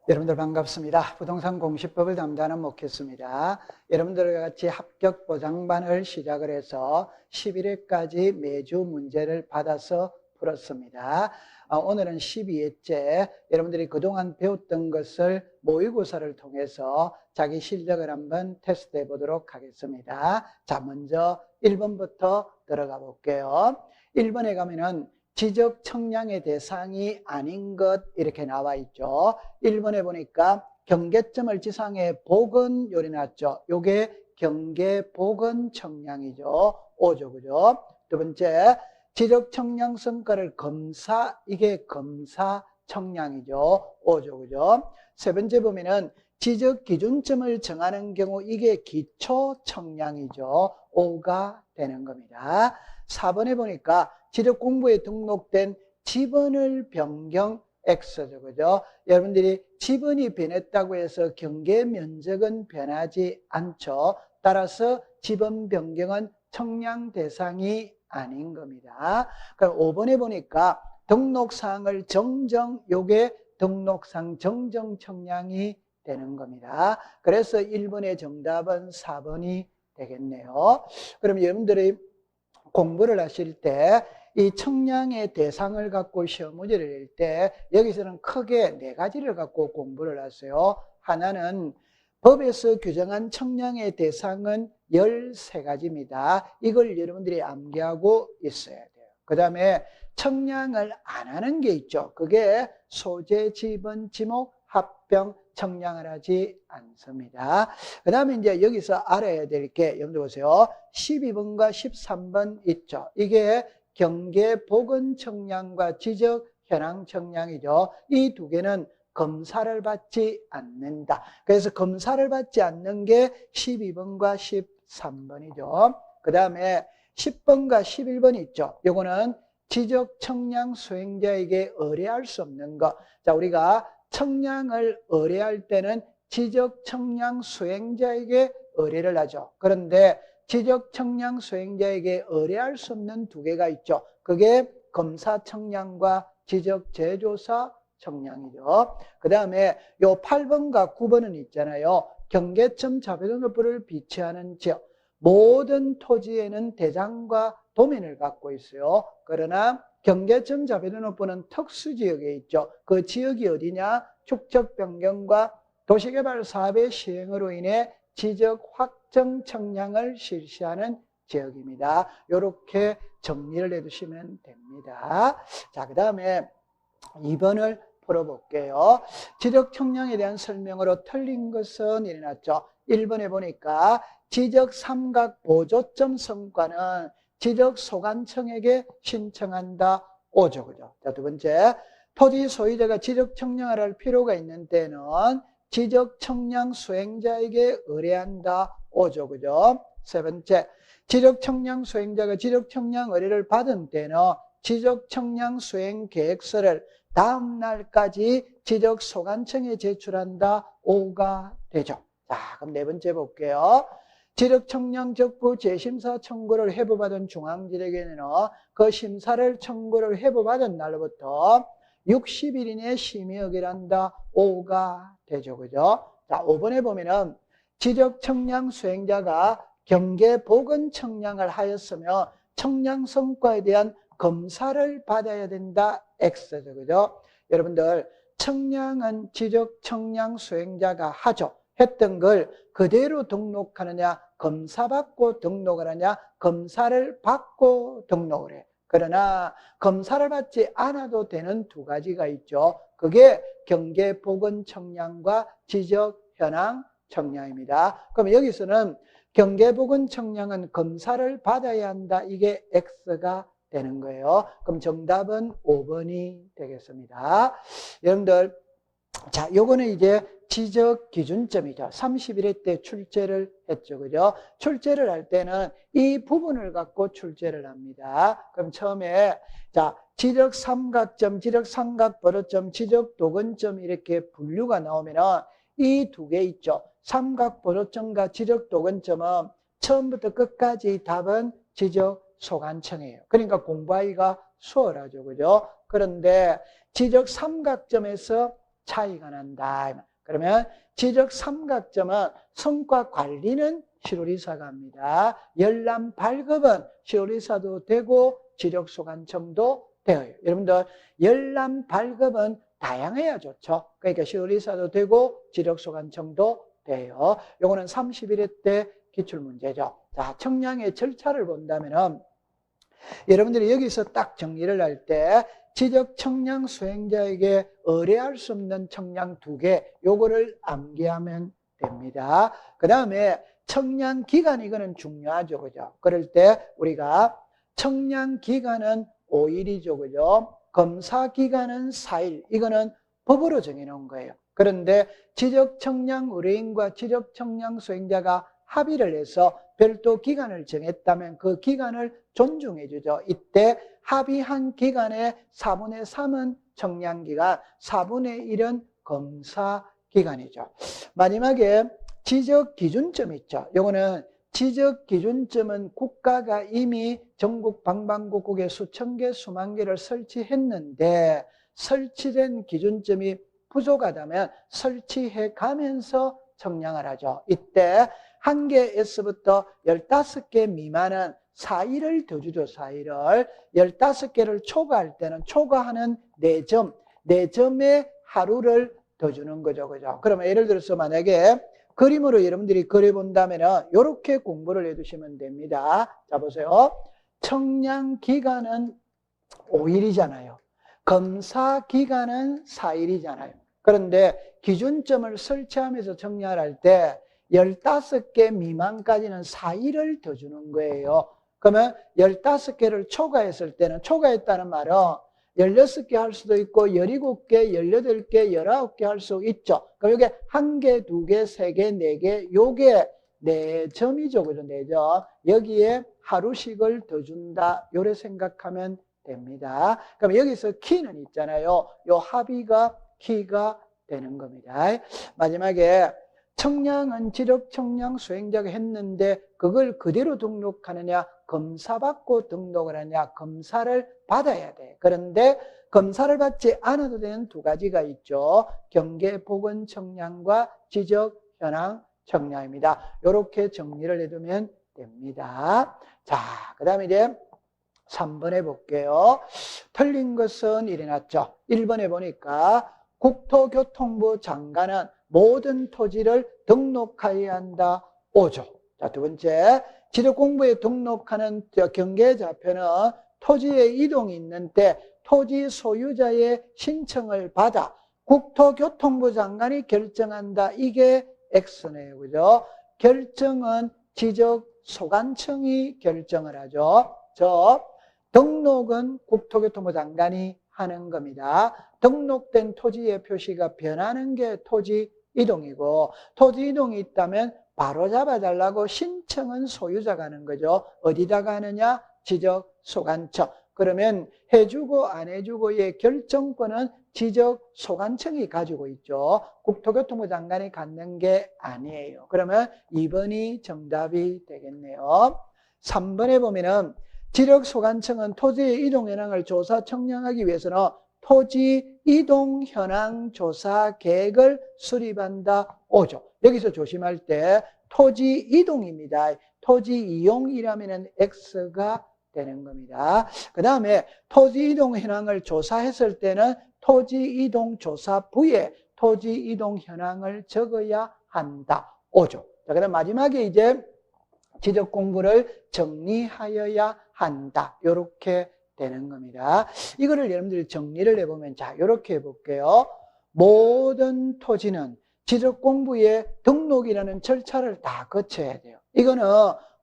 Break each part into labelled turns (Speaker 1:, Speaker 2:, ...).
Speaker 1: 여러분들 반갑습니다. 부동산 공시법을 담당하는 목회수입니다. 여러분들과 같이 합격 보장반을 시작을 해서 11회까지 매주 문제를 받아서 풀었습니다. 오늘은 12회째 여러분들이 그동안 배웠던 것을 모의고사를 통해서 자기 실력을 한번 테스트해 보도록 하겠습니다. 자, 먼저 1번부터 들어가 볼게요. 1번에 가면은 지적 청량의 대상이 아닌 것 이렇게 나와 있죠. 1번에 보니까 경계점을 지상에 복은 요리 났죠. 요게 경계 복은 청량이죠. O죠, 그죠? 두 번째, 지적 청량 성과를 검사, 이게 검사 청량이죠. O죠, 그죠? 세 번째 보면은 지적 기준점을 정하는 경우 이게 기초 청량이죠. O가 되는 겁니다. 4번에 보니까 지적 공부에 등록된 지번을 변경 X죠, 그죠? 여러분들이 지번이 변했다고 해서 경계 면적은 변하지 않죠. 따라서 지번 변경은 청량 대상이 아닌 겁니다. 그럼 5번에 보니까 등록사항을 정정, 요게 등록상 정정 청량이 되는 겁니다. 그래서 1번의 정답은 4번이 되겠네요. 그럼 여러분들이 공부를 하실 때 이 청량의 대상을 갖고 시험 문제를 낼 때 여기서는 크게 네 가지를 갖고 공부를 하세요. 하나는 법에서 규정한 청량의 대상은 13가지입니다. 이걸 여러분들이 암기하고 있어야 돼요. 그 다음에 청량을 안 하는 게 있죠. 그게 소재, 지번, 지목, 합병, 청량을 하지 않습니다. 그 다음에 이제 여기서 알아야 될 게, 여러분들 보세요. 12번과 13번 있죠. 이게 경계 복원 청량과 지적 현황 청량이죠. 이 두 개는 검사를 받지 않는다. 그래서 검사를 받지 않는 게 12번과 13번이죠. 그 다음에 10번과 11번 있죠. 요거는 지적 청량 수행자에게 의뢰할 수 없는 것. 자, 우리가 청량을 의뢰할 때는 지적 청량 수행자에게 의뢰를 하죠. 그런데 지적 청량 수행자에게 의뢰할 수 없는 두 개가 있죠. 그게 검사 청량과 지적 제조사 청량이죠. 그 다음에 요 8번과 9번은 있잖아요. 경계점 자배등록부를 비치하는 지역. 모든 토지에는 대장과 도면을 갖고 있어요. 그러나 경계점 자배등록부는 특수지역에 있죠. 그 지역이 어디냐? 축적 변경과 도시개발 사업의 시행으로 인해 지적 확정 청량을 실시하는 지역입니다. 이렇게 정리를 해두시면 됩니다. 자, 그 다음에 2번을 풀어볼게요. 지적 청량에 대한 설명으로 틀린 것은 일어났죠. 1번에 보니까 지적 삼각 보조점 성과는 지적 소관청에게 신청한다. O죠, 그죠? 자, 두 번째, 토지 소유자가 지적 청량을 할 필요가 있는 때는 지적 청량 수행자에게 의뢰한다. O죠, 그죠? 세 번째, 지적 청량 수행자가 지적 청량 의뢰를 받은 때는 지적 청량 수행 계획서를 다음 날까지 지적 소관청에 제출한다. O가 되죠. 자, 그럼 네 번째 볼게요. 지적 청량 적부 재심사 청구를 회부받은 중앙지력에는 그 심사를 청구를 회부받은 날로부터 60일 이내에 심의하기를 한다. O가 되죠, 그죠? 자, 5번에 보면은 지적 청량 수행자가 경계 복원 청량을 하였으며 청량 성과에 대한 검사를 받아야 된다. X죠, 그죠? 여러분들, 청량은 지적 청량 수행자가 하죠. 했던 걸 그대로 등록하느냐, 검사받고 등록을 하냐, 검사를 받고 등록을 해. 그러나 검사를 받지 않아도 되는 두 가지가 있죠. 그게 경계 복원 청량과 지적 현황 청량입니다. 그럼 여기서는 경계 복원 청량은 검사를 받아야 한다. 이게 X가 되는 거예요. 그럼 정답은 5번이 되겠습니다. 여러분들, 자, 요거는 이제 지적 기준점이죠. 31회 때 출제를 했죠. 그죠? 출제를 할 때는 이 부분을 갖고 출제를 합니다. 그럼 처음에, 자, 지적 삼각점, 지적 삼각 벌어점, 지적 도근점 이렇게 분류가 나오면은 이 두 개 있죠. 삼각 벌어점과 지적 도근점은 처음부터 끝까지 답은 지적 소관청이에요. 그러니까 공부하기가 수월하죠. 그죠? 그런데 지적 삼각점에서 차이가 난다. 그러면 지적 삼각점은 성과 관리는 시로리사가 합니다. 열람 발급은 시로리사도 되고 지적 소관청도 되어요. 여러분들 열람 발급은 다양해야 좋죠. 그러니까 시로리사도 되고 지적 소관청도 돼요. 요거는 31회 때 기출문제죠. 자, 청량의 절차를 본다면은 여러분들이 여기서 딱 정리를 할 때 지적 청량 수행자에게 의뢰할 수 없는 청량 2개, 요거를 암기하면 됩니다. 그 다음에 청량 기간, 이거는 중요하죠. 그죠? 그럴 때 우리가 청량 기간은 5일이죠. 그죠? 검사 기간은 4일. 이거는 법으로 정해놓은 거예요. 그런데 지적 청량 의뢰인과 지적 청량 수행자가 합의를 해서 별도 기간을 정했다면 그 기간을 존중해 주죠. 이때 합의한 기간의 4분의 3은 청량기간, 4분의 1은 검사기간이죠. 마지막에 지적기준점 있죠. 요거는 지적기준점은 국가가 이미 전국 방방곡곡에 수천 개, 수만 개를 설치했는데 설치된 기준점이 부족하다면 설치해 가면서 청량을 하죠. 이때 1개에서부터 15개 미만은 4일을 더 주죠. 4일을. 15개를 초과할 때는 초과하는 4점, 4점의 하루를 더 주는 거죠. 그죠? 그러면 예를 들어서 만약에 그림으로 여러분들이 그려본다면 이렇게 공부를 해두시면 됩니다. 자, 보세요. 청량 기간은 5일이잖아요. 검사 기간은 4일이잖아요. 그런데 기준점을 설치하면서 청량할 때 15개 미만까지는 4일을 더 주는 거예요. 그러면 15개를 초과했을 때는, 초과했다는 말은 16개 할 수도 있고 17개, 18개, 19개 할 수 있죠. 그럼 이게 1개, 2개, 3개, 4개, 요게 4점이죠. 그죠? 4점. 여기에 하루씩을 더 준다. 요래 생각하면 됩니다. 그럼 여기서 키는 있잖아요. 요 합의가 키가 되는 겁니다. 마지막에 청량은 지적 청량 수행자가 했는데 그걸 그대로 등록하느냐, 검사받고 등록을 하느냐, 검사를 받아야 돼. 그런데 검사를 받지 않아도 되는 2가지가 있죠. 경계 보건 청량과 지적 현황 청량입니다. 이렇게 정리를 해두면 됩니다. 자, 그 다음에 이제 3번에 볼게요. 틀린 것은 이래 놨죠. 1번에 보니까 국토교통부 장관은 모든 토지를 등록하여야 한다. 5조. 자, 2번째, 지적공부에 등록하는 경계좌표는 토지에 이동이 있는데 토지 소유자의 신청을 받아 국토교통부 장관이 결정한다. 이게 X네요. 그죠? 결정은 지적소관청이 결정을 하죠. 등록은 국토교통부 장관이 하는 겁니다. 등록된 토지의 표시가 변하는 게 토지 이동이고, 토지 이동이 있다면 바로 잡아달라고 신청은 소유자가 하는 거죠. 어디다가 하느냐? 지적소관청. 그러면 해주고 안 해주고의 결정권은 지적소관청이 가지고 있죠. 국토교통부 장관이 갖는 게 아니에요. 그러면 2번이 정답이 되겠네요. 3번에 보면은 지적소관청은 토지의 이동 현황을 조사 청량하기 위해서는 토지 이동 현황 조사 계획을 수립한다. 5조. 여기서 조심할 때 토지 이동입니다. 토지 이용이라면 X가 되는 겁니다. 그 다음에 토지 이동 현황을 조사했을 때는 토지 이동 조사부에 토지 이동 현황을 적어야 한다. 5조. 자, 그다음 마지막에 이제 지적 공부를 정리하여야 한다. 이렇게 되는 겁니다. 이거를 여러분들이 정리를 해보면, 자, 이렇게 해볼게요. 모든 토지는 지적 공부에 등록이라는 절차를 다 거쳐야 돼요. 이거는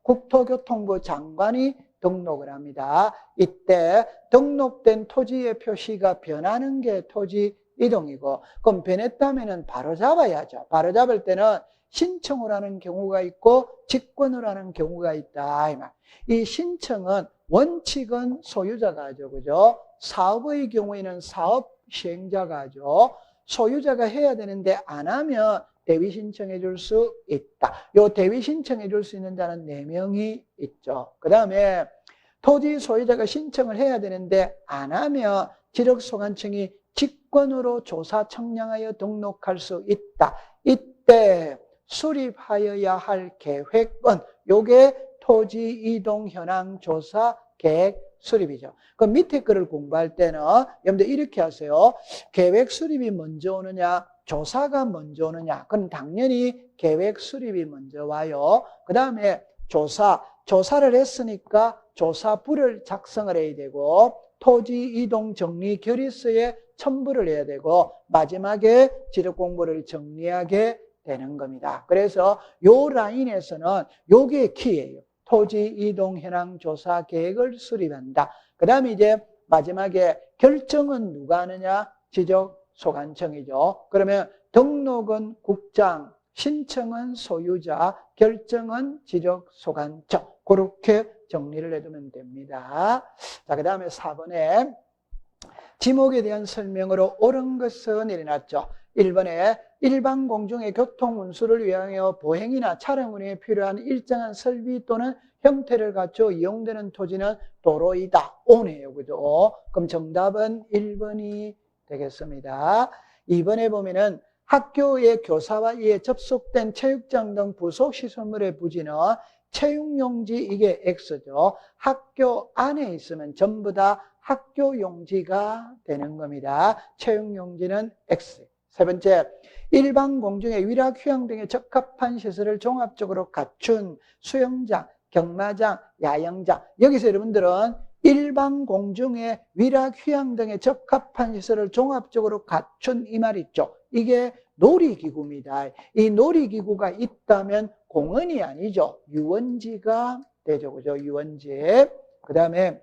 Speaker 1: 국토교통부 장관이 등록을 합니다. 이때 등록된 토지의 표시가 변하는 게 토지 이동이고, 그럼 변했다면 바로 잡아야죠. 바로 잡을 때는 신청을 하는 경우가 있고 직권을 하는 경우가 있다. 이 신청은 원칙은 소유자가 하죠. 그죠? 사업의 경우에는 사업 시행자가 하죠. 소유자가 해야 되는데 안 하면 대위 신청해 줄 수 있다. 요 대위 신청해 줄 수 있는 자는 4명이 있죠. 그 다음에 토지 소유자가 신청을 해야 되는데 안 하면 지적소관청이 직권으로 조사 청량하여 등록할 수 있다. 이때 수립하여야 할 계획은 요게 토지 이동 현황 조사 계획 수립이죠. 그 밑에 거를 공부할 때는 여러분들 이렇게 하세요. 계획 수립이 먼저 오느냐, 조사가 먼저 오느냐. 그럼 당연히 계획 수립이 먼저 와요. 그 다음에 조사를 했으니까 조사부를 작성을 해야 되고, 토지 이동 정리 결의서에 첨부를 해야 되고, 마지막에 지력 공부를 정리하게 되는 겁니다. 그래서 요 라인에서는 요게 키예요. 토지 이동 현황 조사 계획을 수립한다. 그 다음에 이제 마지막에 결정은 누가 하느냐? 지적소관청이죠. 그러면 등록은 국장, 신청은 소유자, 결정은 지적소관청. 그렇게 정리를 해두면 됩니다. 자, 그 다음에 4번에 지목에 대한 설명으로 옳은 것은 일어났죠. 1번에 일반 공중의 교통 운수를 위하여 보행이나 차량 운행에 필요한 일정한 설비 또는 형태를 갖춰 이용되는 토지는 도로이다. 오네요. 그죠? 그럼 정답은 1번이 되겠습니다. 2번에 보면은 학교의 교사와 이에 접속된 체육장 등 부속 시설물의 부지는 체육용지, 이게 X죠. 학교 안에 있으면 전부 다 학교 용지가 되는 겁니다. 체육용지는 X. 세 번째, 일반 공중의 위락, 휴양 등에 적합한 시설을 종합적으로 갖춘 수영장, 경마장, 야영장. 여기서 여러분들은 일반 공중의 위락, 휴양 등에 적합한 시설을 종합적으로 갖춘 이 말 있죠. 이게 놀이기구입니다. 이 놀이기구가 있다면 공원이 아니죠. 유원지가 되죠. 그죠? 유원지. 그 다음에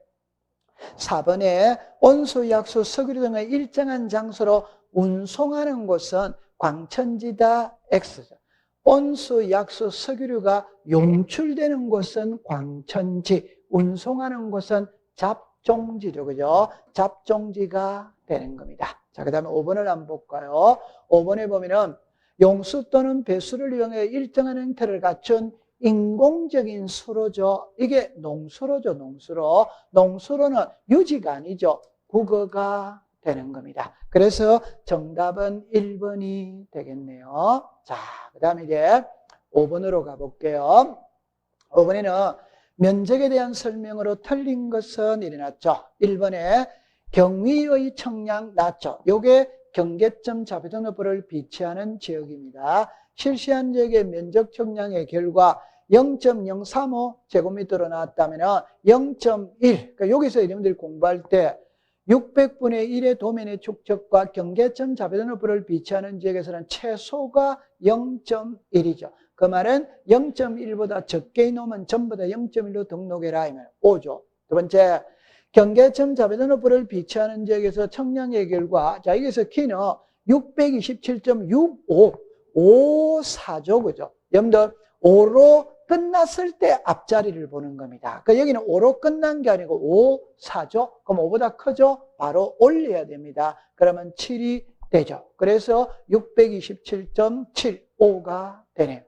Speaker 1: 4번에 온수, 약수, 석유류 등의 일정한 장소로 운송하는 곳은 광천지다. X죠. 온수, 약수, 석유류가 용출되는 곳은 광천지, 운송하는 곳은 잡종지죠. 그죠? 잡종지가 되는 겁니다. 자, 그 다음에 5번을 한번 볼까요? 5번에 보면은 용수 또는 배수를 이용해 일정한 형태를 갖춘 인공적인 수로죠. 이게 농수로죠. 농수로는 유지가 아니죠. 국어가 되는 겁니다. 그래서 정답은 1번이 되겠네요. 자, 그 다음에 이제 5번으로 가볼게요. 5번에는 면적에 대한 설명으로 틀린 것은 일어났죠. 1번에 경위의 청량 낮죠. 요게 경계점 자비등록부를 비치하는 지역입니다. 실시한 지역의 면적 청량의 결과 0.035 제곱미터로 나왔다면 0.1, 그러니까 여기서 여러분들이 공부할 때 600분의 1의 도면의 축적과 경계점 자비등록부를 비치하는 지역에서는 최소가 0.1이죠. 그 말은 0.1보다 적게 놓으면 전부 다 0.1로 등록해라 하면 5죠. 두 번째, 경계점 자비등록부를 비치하는 지역에서 청량의 결과, 자, 여기서 키는 627.6554죠. 그죠? 여러분들 5로 끝났을 때 앞자리를 보는 겁니다. 그러니까 여기는 5로 끝난 게 아니고 5, 4죠? 그럼 5보다 크죠? 바로 올려야 됩니다. 그러면 7이 되죠. 그래서 627.75가 되네요.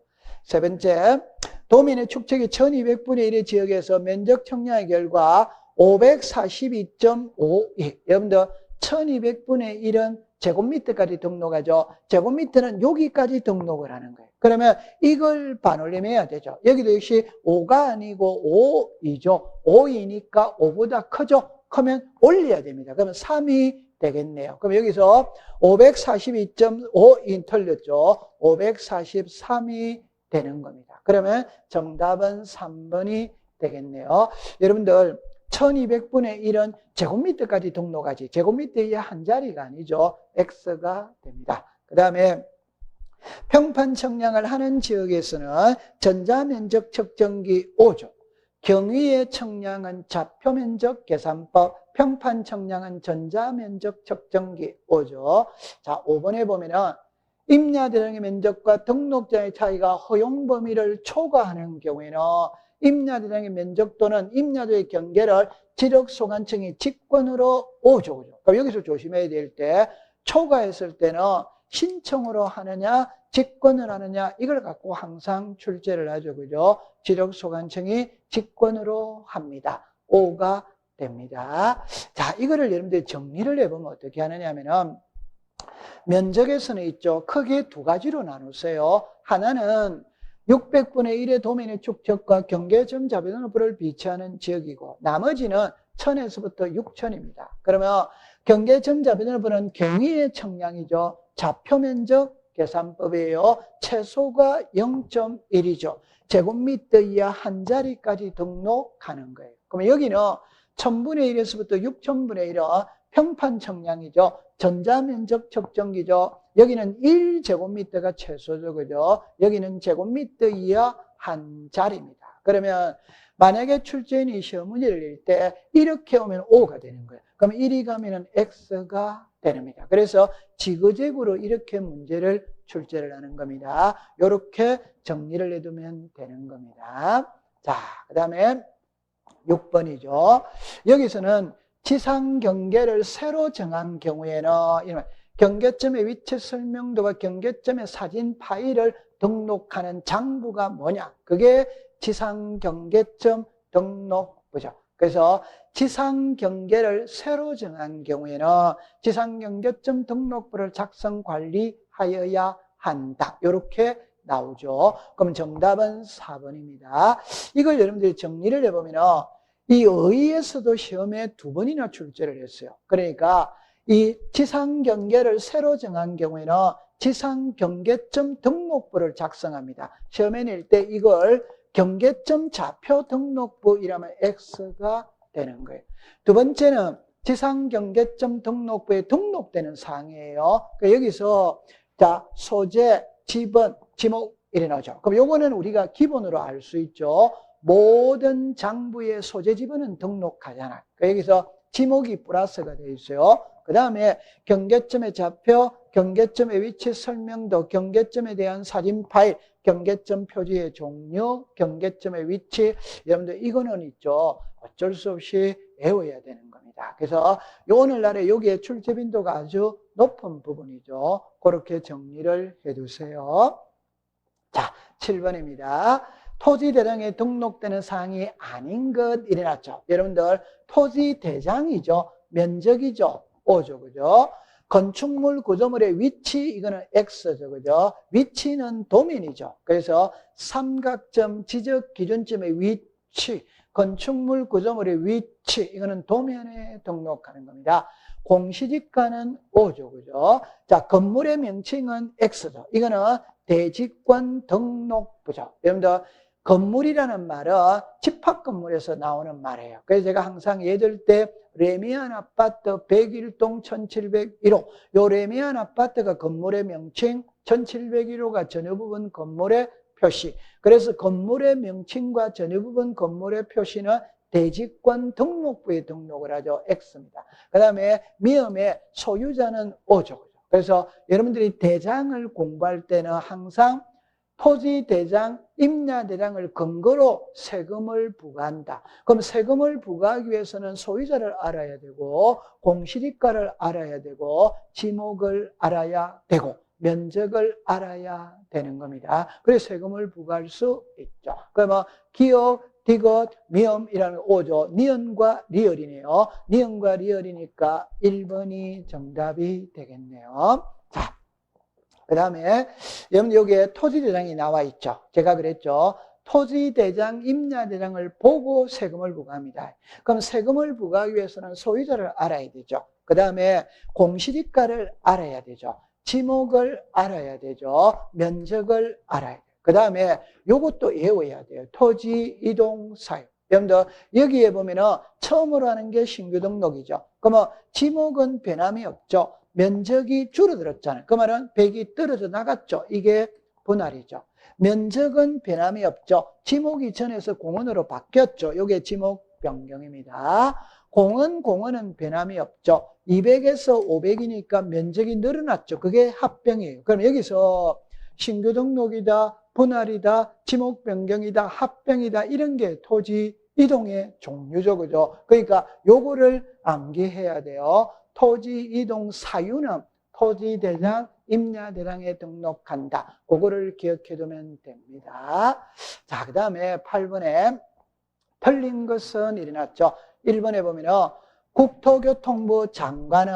Speaker 1: 세 번째, 도민의 축적이 1200분의 1의 지역에서 면적 청량의 결과 542.52. 여러분들 1200분의 1은 제곱미터까지 등록하죠. 제곱미터는 여기까지 등록을 하는 거예요. 그러면 이걸 반올림해야 되죠. 여기도 역시 5가 아니고 5이죠. 5이니까 5보다 크죠. 크면 올려야 됩니다. 그러면 3이 되겠네요. 그럼 여기서 542.5인 틀렸죠. 543이 되는 겁니다. 그러면 정답은 3번이 되겠네요. 여러분들 1200분의 1은 제곱미터까지 등록하지 제곱미터의 한 자리가 아니죠. X가 됩니다. 그 다음에 평판 청량을 하는 지역에서는 전자면적 측정기 5죠. 경위의 청량은 좌표면적 계산법, 평판 청량은 전자면적 측정기 5죠. 자, 5번에 보면은 임야대장의 면적과 등록자의 차이가 허용 범위를 초과하는 경우에는 임야대장의 면적 또는 임야도의 경계를 지력소관청이 직권으로 오죠. 그럼 여기서 조심해야 될 때 초과했을 때는 신청으로 하느냐 직권을 하느냐 이걸 갖고 항상 출제를 하죠. 그죠? 지력소관청이 직권으로 합니다. 5가 됩니다. 자, 이거를 여러분들이 정리를 해보면 어떻게 하느냐 하면은 면적에서는 있죠. 크게 두 가지로 나누세요. 하나는 600분의 1의 도면의 축적과 경계점 자비도너프를 비치하는 지역이고 나머지는 1000에서부터 6000입니다. 그러면 경계점 자비도너프는 경위의 청량이죠. 좌표면적 계산법이에요. 최소가 0.1이죠. 제곱미터 이하 한 자리까지 등록하는 거예요. 그러면 여기는 1000분의 1에서부터 6000분의 1은 평판 청량이죠. 전자면적 측정기죠. 여기는 1제곱미터가 최소죠. 그죠? 여기는 제곱미터 이하 한 자리입니다. 그러면 만약에 출제인이 시험 문제를 낼 때 이렇게 오면 O가 되는 거예요. 그럼 1이 가면은 X가 됩니다. 그래서 지그재그로 이렇게 문제를 출제를 하는 겁니다. 이렇게 정리를 해두면 되는 겁니다. 자, 그 다음에 6번이죠. 여기서는 지상 경계를 새로 정한 경우에는 경계점의 위치 설명도와 경계점의 사진 파일을 등록하는 장부가 뭐냐? 그게 지상 경계점 등록부죠. 그래서 지상 경계를 새로 정한 경우에는 지상 경계점 등록부를 작성 관리하여야 한다. 이렇게 나오죠. 그럼 정답은 4번입니다. 이걸 여러분들이 정리를 해보면 이 의에서도 시험에 2번이나 출제를 했어요. 그러니까 이 지상 경계를 새로 정한 경우에는 지상 경계점 등록부를 작성합니다. 시험에 낼 때 이걸 경계점 좌표 등록부 이라면 X가 되는 거예요. 두 번째는 지상 경계점 등록부에 등록되는 사항이에요. 그러니까 여기서 자, 소재, 지번, 지목 이래 나오죠. 그럼 요거는 우리가 기본으로 알 수 있죠. 모든 장부의 소재 지번은 등록하잖아요. 그러니까 여기서 지목이 플러스가 되어 있어요. 그 다음에 경계점의 좌표, 경계점의 위치 설명도, 경계점에 대한 사진 파일, 경계점 표지의 종류, 경계점의 위치. 여러분들 이거는 있죠. 어쩔 수 없이 외워야 되는 겁니다. 그래서 오늘날에 여기에 출제 빈도가 아주 높은 부분이죠. 그렇게 정리를 해두세요. 자, 7번입니다. 토지대장에 등록되는 사항이 아닌 것 일어났죠. 여러분들 토지대장이죠. 면적이죠. O죠. 그죠? 건축물 구조물의 위치 이거는 X죠. 그죠? 위치는 도면이죠. 그래서 삼각점 지적 기준점의 위치, 건축물 구조물의 위치 이거는 도면에 등록하는 겁니다. 공시지가는 O죠. 그죠? 자, 건물의 명칭은 X죠. 이거는 대지권 등록부죠. 여러분들 건물이라는 말은 집합건물에서 나오는 말이에요. 그래서 제가 항상 얘들 때 레미안 아파트 101동 1701호 요 레미안 아파트가 건물의 명칭, 1701호가 전유 부분 건물의 표시. 그래서 건물의 명칭과 전유 부분 건물의 표시는 대지권 등록부에 등록을 하죠. X입니다. 그 다음에 미음의 소유자는 O죠. 그래서 여러분들이 대장을 공부할 때는 항상 토지대장, 임야대장을 근거로 세금을 부과한다. 그럼 세금을 부과하기 위해서는 소유자를 알아야 되고 공시지가를 알아야 되고 지목을 알아야 되고 면적을 알아야 되는 겁니다. 그래서 세금을 부과할 수 있죠. 그러면 기억, 디귿, 미음이라는 오죠. 니은과 리얼이네요. 니은과 리얼이니까 1번이 정답이 되겠네요. 자, 그 다음에 여러분 여기에 토지대장이 나와 있죠. 제가 그랬죠. 토지대장, 임야대장을 보고 세금을 부과합니다. 그럼 세금을 부과하기 위해서는 소유자를 알아야 되죠. 그 다음에 공시지가를 알아야 되죠. 지목을 알아야 되죠. 면적을 알아야 돼요. 그 다음에 요것도 외워야 돼요. 토지 이동 사유. 여러분들 여기에 보면은 처음으로 하는 게 신규 등록이죠. 그러면 지목은 변함이 없죠. 면적이 줄어들었잖아요. 그 말은 100이 떨어져 나갔죠. 이게 분할이죠. 면적은 변함이 없죠. 지목이 전에서 공원으로 바뀌었죠. 이게 지목 변경입니다. 공원은 변함이 없죠. 200에서 500이니까 면적이 늘어났죠. 그게 합병이에요. 그럼 여기서 신규 등록이다, 분할이다, 지목 변경이다, 합병이다 이런 게 토지 이동의 종류죠. 그죠? 그러니까 요거를 암기해야 돼요. 토지 이동 사유는 토지대장, 임야대장에 등록한다. 그거를 기억해 두면 됩니다. 자, 그 다음에 8번에 틀린 것은 일어났죠. 1번에 보면은 국토교통부 장관은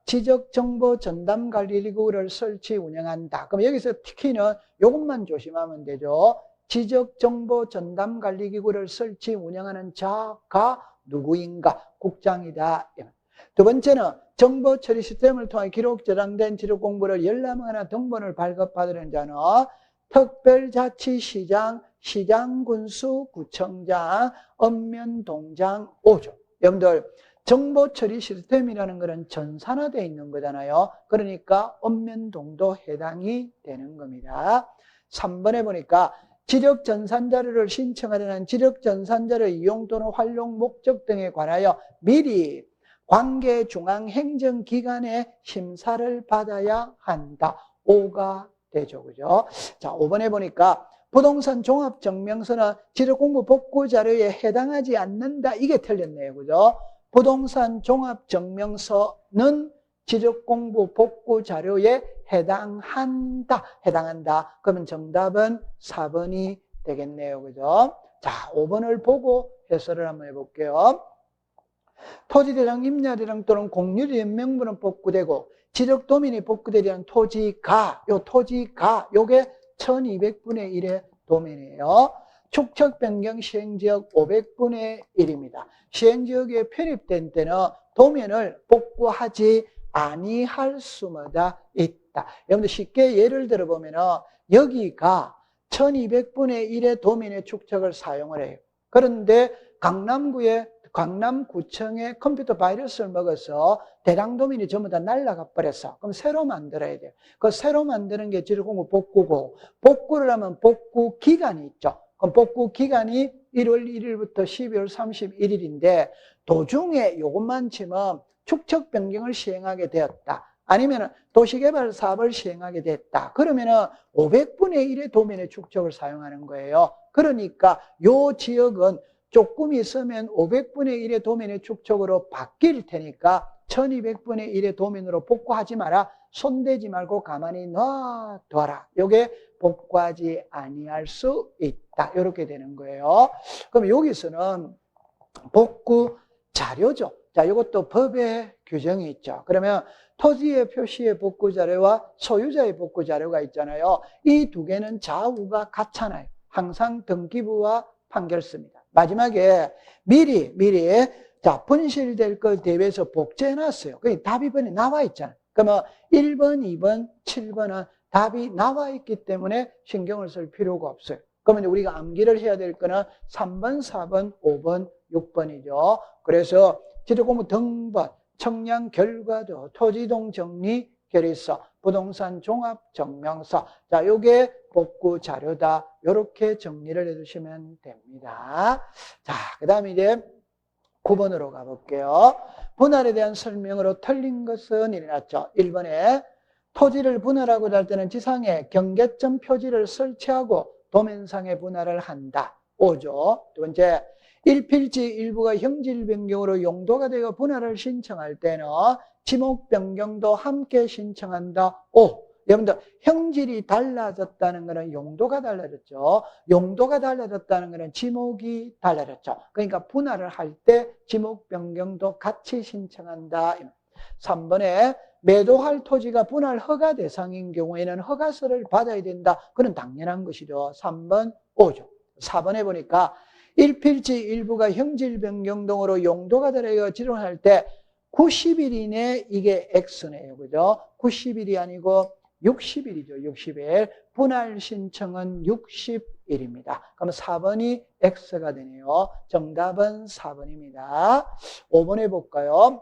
Speaker 1: 지적정보전담관리기구를 설치 운영한다. 그럼 여기서 특히는 이것만 조심하면 되죠. 지적정보전담관리기구를 설치 운영하는 자가 누구인가? 국장이다. 두 번째는 정보처리 시스템을 통해 기록 저장된 지적공부를 열람하거나 등본을 발급받으는 자는 특별자치시장, 시장군수, 구청장, 읍면동장, 오조. 여러분들 정보처리 시스템이라는 것은 전산화되어 있는 거잖아요. 그러니까 읍면동도 해당이 되는 겁니다. 3번에 보니까 지적전산자료를 신청하려는 지적전산자료 이용 또는 활용 목적 등에 관하여 미리 관계중앙행정기관의 심사를 받아야 한다. 5가 되죠. 그죠? 자, 5번에 보니까 부동산 종합증명서는 지적공부 복구자료에 해당하지 않는다. 이게 틀렸네요. 그죠? 부동산 종합증명서는 지적공부 복구자료에 해당한다. 그러면 정답은 4번이 되겠네요. 그죠? 자, 5번을 보고 해설을 한번 해볼게요. 토지대장, 임야대장 또는 공유지 연명분은 복구되고 지적도면이 복구되려는 토지가, 요게 1200분의 1의 도면이에요. 축척변경 시행지역 500분의 1입니다. 시행지역에 편입된 때는 도면을 복구하지 아니할 수마다 있다. 여러분들 쉽게 예를 들어보면 여기가 1200분의 1의 도면의 축척을 사용을 해요. 그런데 강남구청에 컴퓨터 바이러스를 먹어서 대량 도면이 전부 다 날아가 버렸어. 그럼 새로 만들어야 돼요. 그 새로 만드는 게 지적공부 복구고, 복구를 하면 복구 기간이 있죠. 그럼 복구 기간이 1월 1일부터 12월 31일인데 도중에 요것만 치면 축척 변경을 시행하게 되었다. 아니면 도시개발 사업을 시행하게 됐다. 그러면은 500분의 1의 도면의 축척을 사용하는 거예요. 그러니까 요 지역은 조금 있으면 500분의 1의 도면의 축척으로 바뀔 테니까 1200분의 1의 도면으로 복구하지 마라. 손대지 말고 가만히 놔둬라. 요게 복구하지 아니할 수 있다. 이렇게 되는 거예요. 그럼 여기서는 복구 자료죠. 자, 이것도 법에 규정이 있죠. 그러면 토지의 표시의 복구 자료와 소유자의 복구 자료가 있잖아요. 이 두 개는 좌우가 같잖아요. 항상 등기부와 판결서입니다. 마지막에 미리 자, 분실될 걸 대비해서 복제해 놨어요. 그 답이 이번에 나와 있잖아요. 그러면 1번, 2번, 7번은 답이 나와 있기 때문에 신경을 쓸 필요가 없어요. 그러면 우리가 암기를 해야 될 거는 3번, 4번, 5번, 6번이죠. 그래서 지적공부 등본, 청량 결과도, 토지동 정리 결의서, 부동산 종합증명서. 자, 요게 복구 자료다. 요렇게 정리를 해주시면 됩니다. 자, 그 다음에 이제 9번으로 가볼게요. 분할에 대한 설명으로 틀린 것은 일어났죠. 1번에 토지를 분할하고자 할 때는 지상에 경계점 표지를 설치하고 도면상의 분할을 한다. 5죠. 두 번째, 일필지 일부가 형질 변경으로 용도가 되어 분할을 신청할 때는 지목 변경도 함께 신청한다. 5. 여러분들 형질이 달라졌다는 것은 용도가 달라졌죠. 용도가 달라졌다는 것은 지목이 달라졌죠. 그러니까 분할을 할 때 지목 변경도 같이 신청한다. 3번에 매도할 토지가 분할 허가 대상인 경우에는 허가서를 받아야 된다. 그건 당연한 것이죠. 3번, 5죠. 4번에 보니까 일필지 일부가 형질 변경 등으로 용도가 달라져 지정할 때 90일 이내 이게 X네요. 그죠? 90일이 아니고 60일이죠. 60일. 분할 신청은 60일입니다. 그럼 4번이 X가 되네요. 정답은 4번입니다. 5번 해볼까요?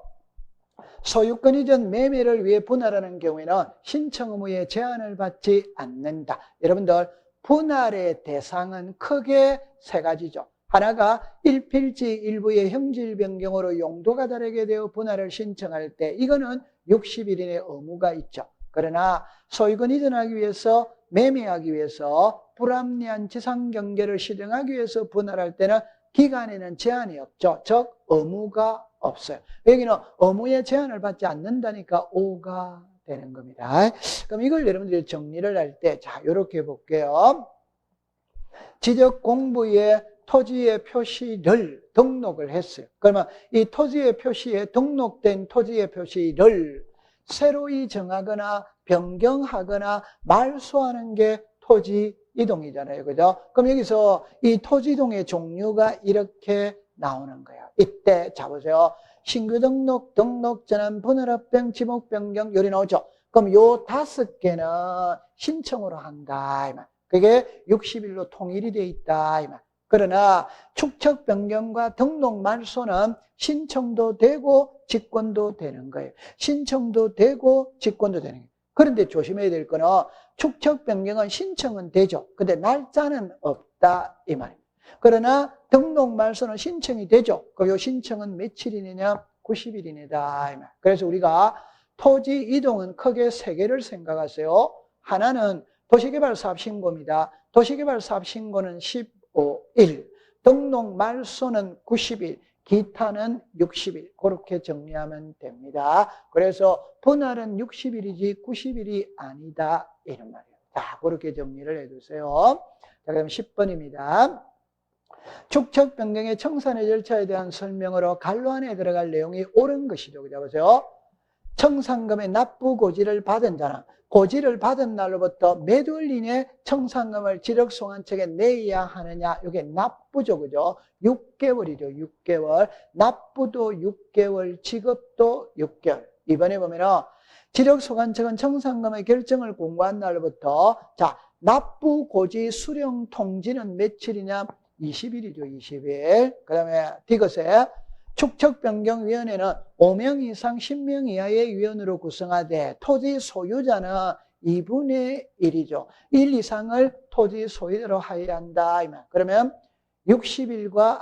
Speaker 1: 소유권 이전 매매를 위해 분할하는 경우에는 신청 의무에 제한을 받지 않는다. 여러분들 분할의 대상은 크게 세 가지죠. 하나가 일필지 일부의 형질 변경으로 용도가 다르게 되어 분할을 신청할 때 이거는 60일 이내 의무가 있죠. 그러나 소유권 이전하기 위해서 매매하기 위해서 불합리한 지상 경계를 실행하기 위해서 분할할 때는 기간에는 제한이 없죠. 즉 의무가 없어요. 여기는 의무에 제한을 받지 않는다니까 5가 되는 겁니다. 그럼 이걸 여러분들이 정리를 할 때 자, 이렇게 볼게요. 지적 공부의 토지의 표시를 등록을 했어요. 그러면 이 토지의 표시에 등록된 토지의 표시를 새로이 정하거나 변경하거나 말소하는 게 토지 이동이잖아요. 그죠? 그럼 여기서 이 토지 이동의 종류가 이렇게 나오는 거예요. 이때 잡으세요. 신규 등록, 등록 전환, 분할합병, 지목 변경 요리 나오죠. 그럼 요 5개는 신청으로 한다. 이 말. 그게 60일로 통일이 돼 있다. 이 말. 그러나 축척 변경과 등록 말소는 신청도 되고 직권도 되는 거예요. 신청도 되고 직권도 되는 거예요. 그런데 조심해야 될 거는 축척 변경은 신청은 되죠. 근데 날짜는 없다 이 말입니다. 그러나 등록 말소는 신청이 되죠. 그럼 이 신청은 며칠이냐? 90일이다. 그래서 우리가 토지 이동은 크게 3개를 생각하세요. 하나는 도시개발사업 신고입니다. 도시개발사업 신고는 15일, 등록 말소는 90일, 기타는 60일. 그렇게 정리하면 됩니다. 그래서 분할은 60일이지 90일이 아니다 이런 말이에요. 자, 그렇게 정리를 해두세요. 자, 그럼 10번입니다. 축척 변경의 청산의 절차에 대한 설명으로 갈로 안에 들어갈 내용이 옳은 것이죠. 그죠? 보세요. 청산금의 납부 고지를 받은 자는 고지를 받은 날로부터 매도일 이내 청산금을 지력소관청에 내야 하느냐. 이게 납부죠. 그죠? 6개월이죠. 6개월. 납부도 6개월, 지급도 6개월. 이번에 보면은 지력소관청은 청산금의 결정을 공고한 날로부터 자, 납부 고지 수령 통지는 며칠이냐? 20일이죠. 20일. 그 다음에 디귿에 축척변경위원회는 5명 이상 10명 이하의 위원으로 구성하되 토지 소유자는 2분의 1이죠. 1 이상을 토지 소유자로 하여야 한다. 그러면 6개월과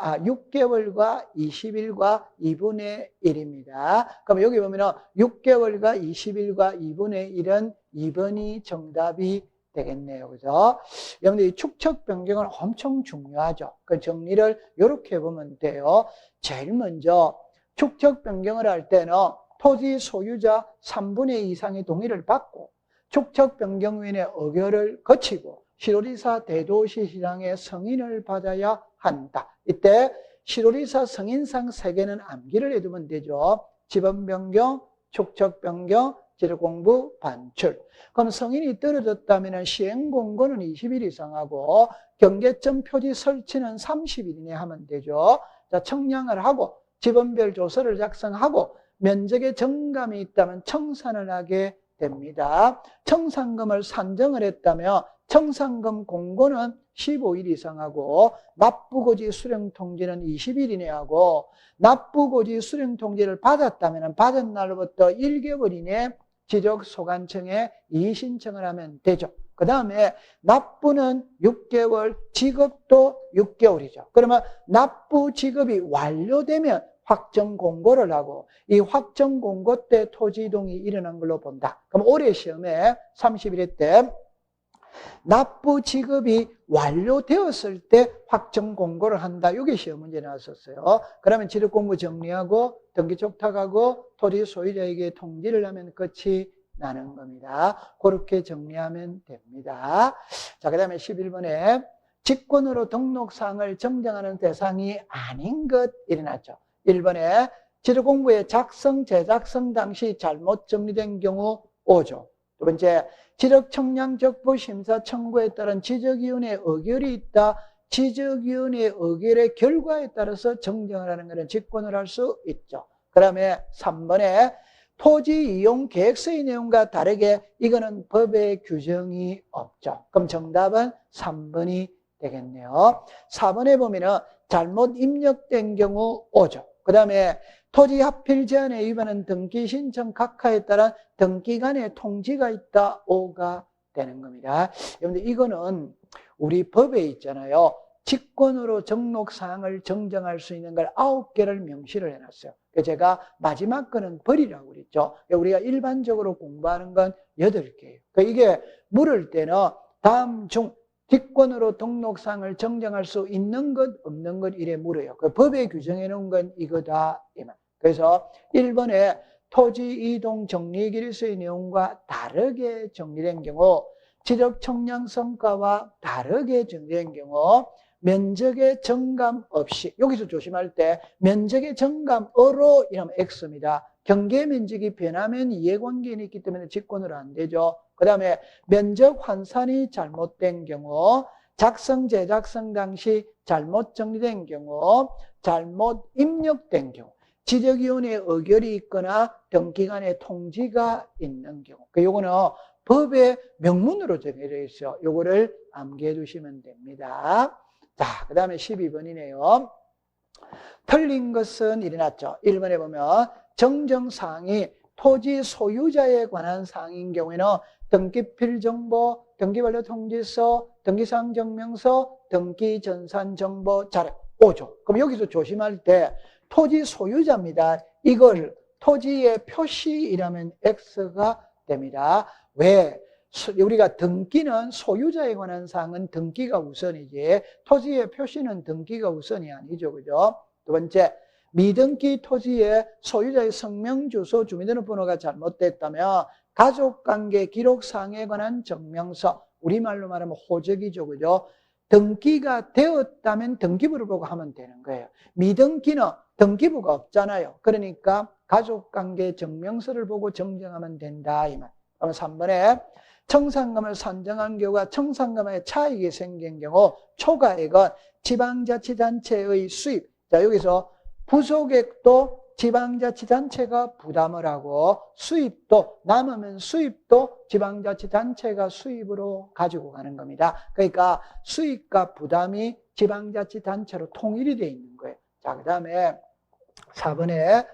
Speaker 1: 20일과 2분의 1입니다. 그럼 여기 보면 6개월과 20일과 2분의 1은 2번이 정답이 되겠네요. 그죠? 여러분들 이 축척 변경은 엄청 중요하죠. 그 정리를 이렇게 보면 돼요. 제일 먼저 축척 변경을 할 때는 토지 소유자 3분의 2 이상의 동의를 받고 축척 변경위원회 의결을 거치고 시도리사 대도시시장의 승인을 받아야 한다. 이때 시도리사 승인상 3개는 암기를 해두면 되죠. 지번 변경, 축척 변경, 지력공부 반출. 그럼 승인이 떨어졌다면 시행공고는 20일 이상 하고 경계점 표지 설치는 30일 이내 하면 되죠. 자, 청량을 하고 지번별 조서를 작성하고 면적에 정감이 있다면 청산을 하게 됩니다. 청산금을 산정을 했다면 청산금 공고는 15일 이상 하고 납부고지 수령통지는 20일 이내 하고 납부고지 수령통지를 받았다면 받은 날로부터 1개월 이내 지적소관청에 이의신청을 하면 되죠. 그 다음에 납부는 6개월, 지급도 6개월이죠. 그러면 납부 지급이 완료되면 확정공고를 하고 이 확정공고 때 토지이동이 일어난 걸로 본다. 그럼 올해 시험에 31회 때 납부 지급이 완료되었을 때 확정 공고를 한다. 이게 시험 문제 나왔었어요. 그러면 지력공부 정리하고 등기 촉탁하고 토지 소유자에게 통지를 하면 끝이 나는 겁니다. 그렇게 정리하면 됩니다. 자, 그 다음에 11번에 직권으로 등록사항을 정정하는 대상이 아닌 것 일어났죠. 1번에 지력공부의 작성, 재작성 당시 잘못 정리된 경우 5조. 두 번째, 지력청량적부심사 청구에 따른 지적위원회 의결이 있다. 지적위원회 의결의 결과에 따라서 정정을 하는 것은 직권을 할 수 있죠. 그 다음에 3번에 토지 이용 계획서의 내용과 다르게 이거는 법에 규정이 없죠. 그럼 정답은 3번이 되겠네요. 4번에 보면은 잘못 입력된 경우 5조. 그 다음에 토지 합필 제한에 위반한 등기 신청 각하에 따른 등기간의 통지가 있다. 5가 되는 겁니다. 여러분들 이거는 우리 법에 있잖아요. 직권으로 등록사항을 정정할 수 있는 걸 9개를 명시를 해놨어요. 제가 마지막 거는 벌이라고 그랬죠. 우리가 일반적으로 공부하는 건 8개예요. 이게 물을 때는 다음 중 직권으로 등록사항을 정정할 수 있는 것, 없는 것 이래 물어요. 법에 규정해 놓은 건 이거다. 그래서 1번에 토지 이동 정리기일서의 내용과 다르게 정리된 경우, 지적 청량 성과와 다르게 정리된 경우, 면적의 정감 없이, 여기서 조심할 때 면적의 정감어로 이러면 X입니다. 경계 면적이 변하면 이해관계는 있기 때문에 직권으로 안 되죠. 그 다음에 면적 환산이 잘못된 경우, 작성, 재작성 당시 잘못 정리된 경우, 잘못 입력된 경우, 지적위원회의 의결이 있거나 등기관의 통지가 있는 경우. 요거는 법의 명문으로 정해져 있어요. 요거를 암기해 두시면 됩니다. 자, 그 다음에 12번이네요. 틀린 것은 일어났죠. 1번에 보면 정정사항이 토지 소유자에 관한 사항인 경우에는 등기필정보, 등기완료통지서, 등기사항증명서, 등기전산정보 자료 오죠. 그럼 여기서 조심할 때 토지 소유자입니다. 이걸 토지의 표시이라면 X가 됩니다. 왜? 우리가 등기는 소유자에 관한 사항은 등기가 우선이지 토지의 표시는 등기가 우선이 아니죠. 그죠? 두 번째, 미등기 토지의 소유자의 성명, 주소, 주민등록번호가 잘못됐다면 가족관계 기록사항에 관한 증명서, 우리말로 말하면 호적이죠. 그죠? 등기가 되었다면 등기부를 보고 하면 되는 거예요. 미등기는 등기부가 없잖아요. 그러니까 가족관계 증명서를 보고 정정하면 된다. 이 말. 그럼 3번에 청산금을 산정한 경우가 청산금에 차익이 생긴 경우 초과액은 지방자치단체의 수입. 자, 여기서 부속액도 지방자치단체가 부담을 하고 수입도 남으면 수입도 지방자치단체가 수입으로 가지고 가는 겁니다. 그러니까 수입과 부담이 지방자치단체로 통일이 되어 있는 거예요. 자, 그 다음에 4번에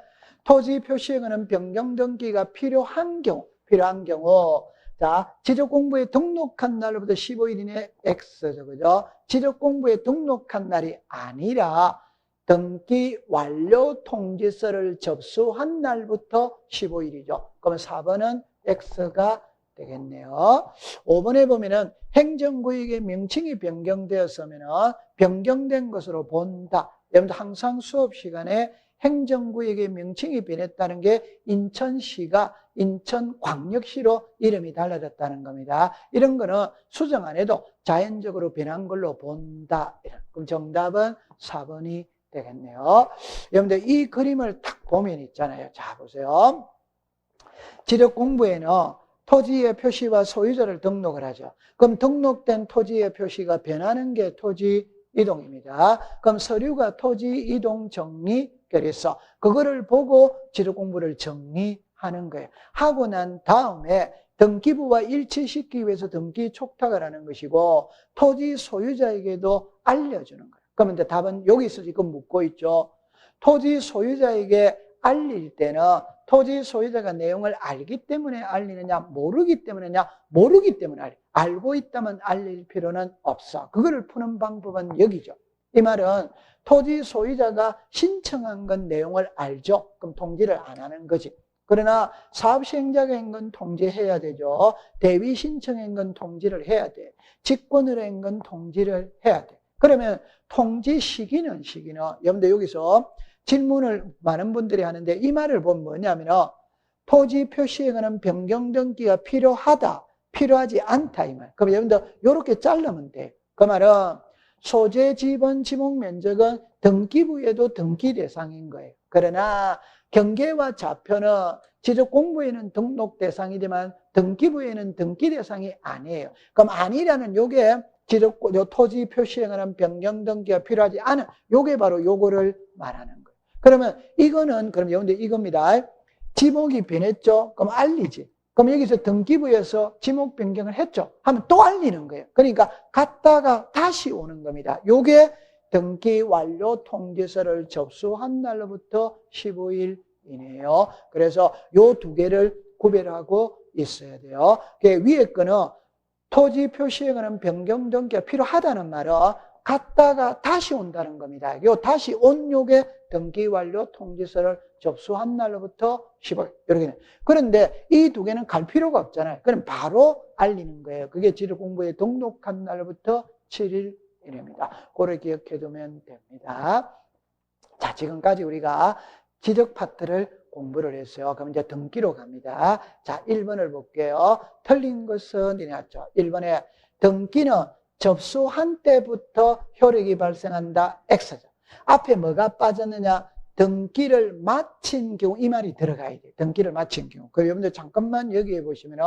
Speaker 1: 토지 표시에는 변경 등기가 필요한 경우 자, 지적공부에 등록한 날로부터 15일 이내 X죠. 그죠? 지적공부에 등록한 날이 아니라 등기 완료 통지서를 접수한 날부터 15일이죠. 그러면 4번은 X가 되겠네요. 5번에 보면은 행정구역의 명칭이 변경되었으면 변경된 것으로 본다. 여러분들 항상 수업 시간에 행정구역의 명칭이 변했다는 게 인천시가 인천광역시로 이름이 달라졌다는 겁니다. 이런 거는 수정 안 해도 자연적으로 변한 걸로 본다. 그럼 정답은 4번이 되겠네요. 여러분들 이 그림을 딱 보면 있잖아요. 자, 보세요. 지적공부에는 토지의 표시와 소유자를 등록을 하죠. 그럼 등록된 토지의 표시가 변하는 게 토지 이동입니다. 그럼 서류가 토지 이동 정리 결의서, 그거를 보고 지적공부를 정리하는 거예요. 하고 난 다음에 등기부와 일치시키기 위해서 등기 촉탁을 하는 것이고 토지 소유자에게도 알려주는 거예요. 그러면 이제 답은 여기서 지금 묻고 있죠. 토지 소유자에게 알릴 때는 토지 소유자가 내용을 알기 때문에 알리느냐, 모르기 때문에냐, 모르기 때문에 알고 있다면 알릴 필요는 없어. 그거를 푸는 방법은 여기죠. 이 말은 토지 소유자가 신청한 건 내용을 알죠. 그럼 통지를 안 하는 거지. 그러나 사업 시행자가 한 건 통지해야 되죠. 대위 신청한 건 통지를 해야 돼. 직권을 한 건 통지를 해야 돼. 그러면 통지 시기는 여러분들 여기서 질문을 많은 분들이 하는데 이 말을 보면 뭐냐면 토지 표시에 관한 변경 등기가 필요하다, 필요하지 않다 이 말. 그럼 여러분들 이렇게 자르면 돼. 그 말은 소재, 지번, 지목 면적은 등기부에도 등기 대상인 거예요. 그러나 경계와 좌표는 지적공부에는 등록 대상이지만 등기부에는 등기 대상이 아니에요. 그럼 아니라는 요게 토지 표시에 관한 변경 등기가 필요하지 않은 요게 바로 요거를 말하는 거예요. 그러면 이거는 그럼 여러분들 이겁니다. 지목이 변했죠? 그럼 알리지. 그럼 여기서 등기부에서 지목 변경을 했죠? 하면 또 알리는 거예요. 그러니까 갔다가 다시 오는 겁니다. 요게 등기 완료 통지서를 접수한 날로부터 15일이네요. 그래서 요 두 개를 구별하고 있어야 돼요. 위에 거는 토지 표시에 관한 변경 등기가 필요하다는 말은 갔다가 다시 온다는 겁니다. 요 다시 온 요게 등기 완료 통지서를 접수한 날로부터 15일. 이렇게. 그런데 이 두 개는 갈 필요가 없잖아요. 그럼 바로 알리는 거예요. 그게 지적공부에 등록한 날로부터 7일입니다. 그걸 기억해 두면 됩니다. 자, 지금까지 우리가 지적 파트를 공부를 했어요. 그럼 이제 등기로 갑니다. 자, 1번을 볼게요. 틀린 것은 이렇게 났죠. 1번에 등기는 접수한 때부터 효력이 발생한다. X죠. 앞에 뭐가 빠졌느냐? 등기를 마친 경우, 이 말이 들어가야 돼요. 등기를 마친 경우. 그럼 여러분들 잠깐만 여기에 보시면은,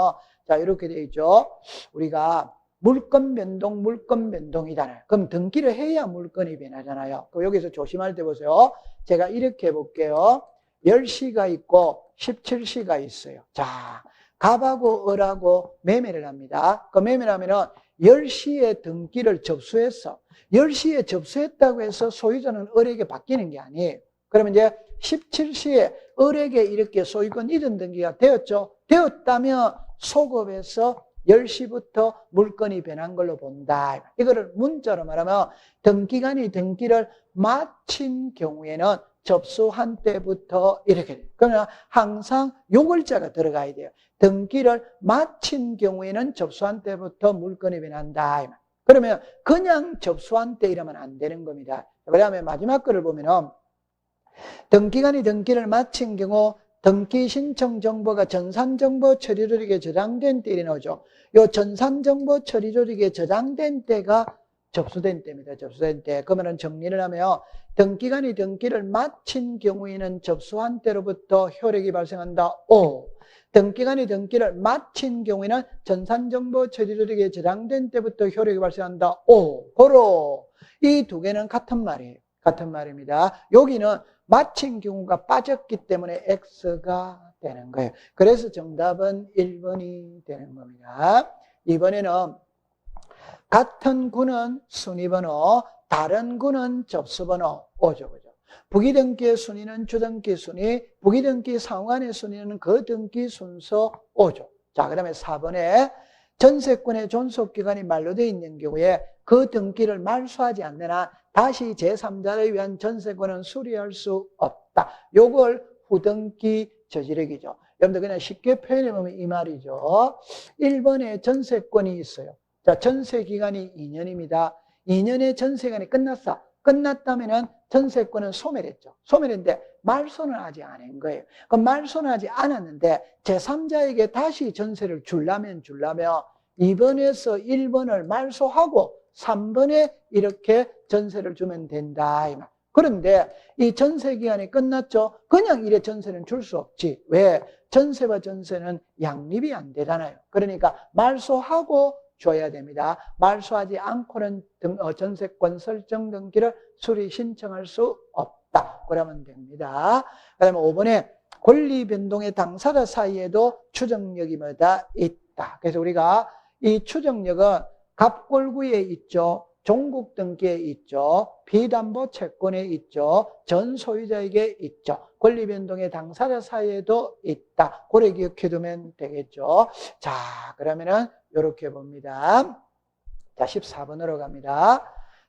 Speaker 1: 자, 이렇게 되어 있죠. 우리가 물건 변동이잖아요. 그럼 등기를 해야 물건이 변하잖아요. 그럼 여기서 조심할 때 보세요. 제가 이렇게 해볼게요. 10시가 있고 17시가 있어요. 자, 갑하고 을하고 매매를 합니다. 그 매매를 하면은 10시에 등기를 접수했어. 10시에 접수했다고 해서 소유자는 을에게 바뀌는 게 아니에요. 그러면 이제 17시에 을에게 이렇게 소유권 이전 등기가 되었죠. 되었다면 소급해서 10시부터 물건이 변한 걸로 본다. 이거를 문자로 말하면 등기관이 등기를 마친 경우에는 접수한 때부터 이렇게 돼요. 그러면 항상 요 글자가 들어가야 돼요. 등기를 마친 경우에는 접수한 때부터 물건이 변한다. 그러면 그냥 접수한 때 이러면 안 되는 겁니다. 그 다음에 마지막 거를 보면은 등기관이 등기를 마친 경우 등기 신청 정보가 전산정보 처리 조직에 저장된 때에 나오죠. 요 전산정보 처리 조직에 저장된 때가 접수된 때입니다. 접수된 때. 그러면 정리를 하면 등기관이 등기를 마친 경우에는 접수한 때로부터 효력이 발생한다. O. 등기관이 등기를 마친 경우에는 전산정보 처리 조직에 저장된 때부터 효력이 발생한다. O. 고로 이 두 개는 같은 말이에요. 같은 말입니다. 여기는 마친 경우가 빠졌기 때문에 X가 되는 거예요. 그래서 정답은 1번이 되는 겁니다. 이번에는 같은 구는 순위번호, 다른 구는 접수번호 오죠. 그죠? 부기등기의 순위는 주등기 순위, 부기등기 상환의 순위는 그 등기 순서 오죠. 자, 그 다음에 4번에 전세권의 존속기간이 만료되어 있는 경우에 그 등기를 말소하지 않는 한 다시 제3자를 위한 전세권은 수리할 수 없다. 요걸 후등기 저지력이죠. 여러분들 그냥 쉽게 표현해보면 이 말이죠. 1번에 전세권이 있어요. 자, 전세기간이 2년입니다. 2년의 전세기간이 끝났어. 끝났다면은 전세권은 소멸했죠. 소멸인데 말소는 하지 않은 거예요. 그럼 말소는 하지 않았는데 제3자에게 다시 전세를 주려면 2번에서 1번을 말소하고 3번에 이렇게 전세를 주면 된다. 이 말. 그런데 이 전세 기간이 끝났죠. 그냥 이래 전세는 줄 수 없지. 왜? 전세와 전세는 양립이 안 되잖아요. 그러니까 말소하고 줘야 됩니다. 말소하지 않고는 전세권 설정 등기를 수리 신청할 수 없다. 그러면 됩니다. 그 다음에 5번에 권리 변동의 당사자 사이에도 추정력이 뭐다? 있다. 그래서 우리가 이 추정력은 갑골구에 있죠. 종국 등기에 있죠. 비담보 채권에 있죠. 전 소유자에게 있죠. 권리 변동의 당사자 사이에도 있다. 그래 기억해두면 되겠죠. 자, 그러면은 이렇게 봅니다. 자, 14번으로 갑니다.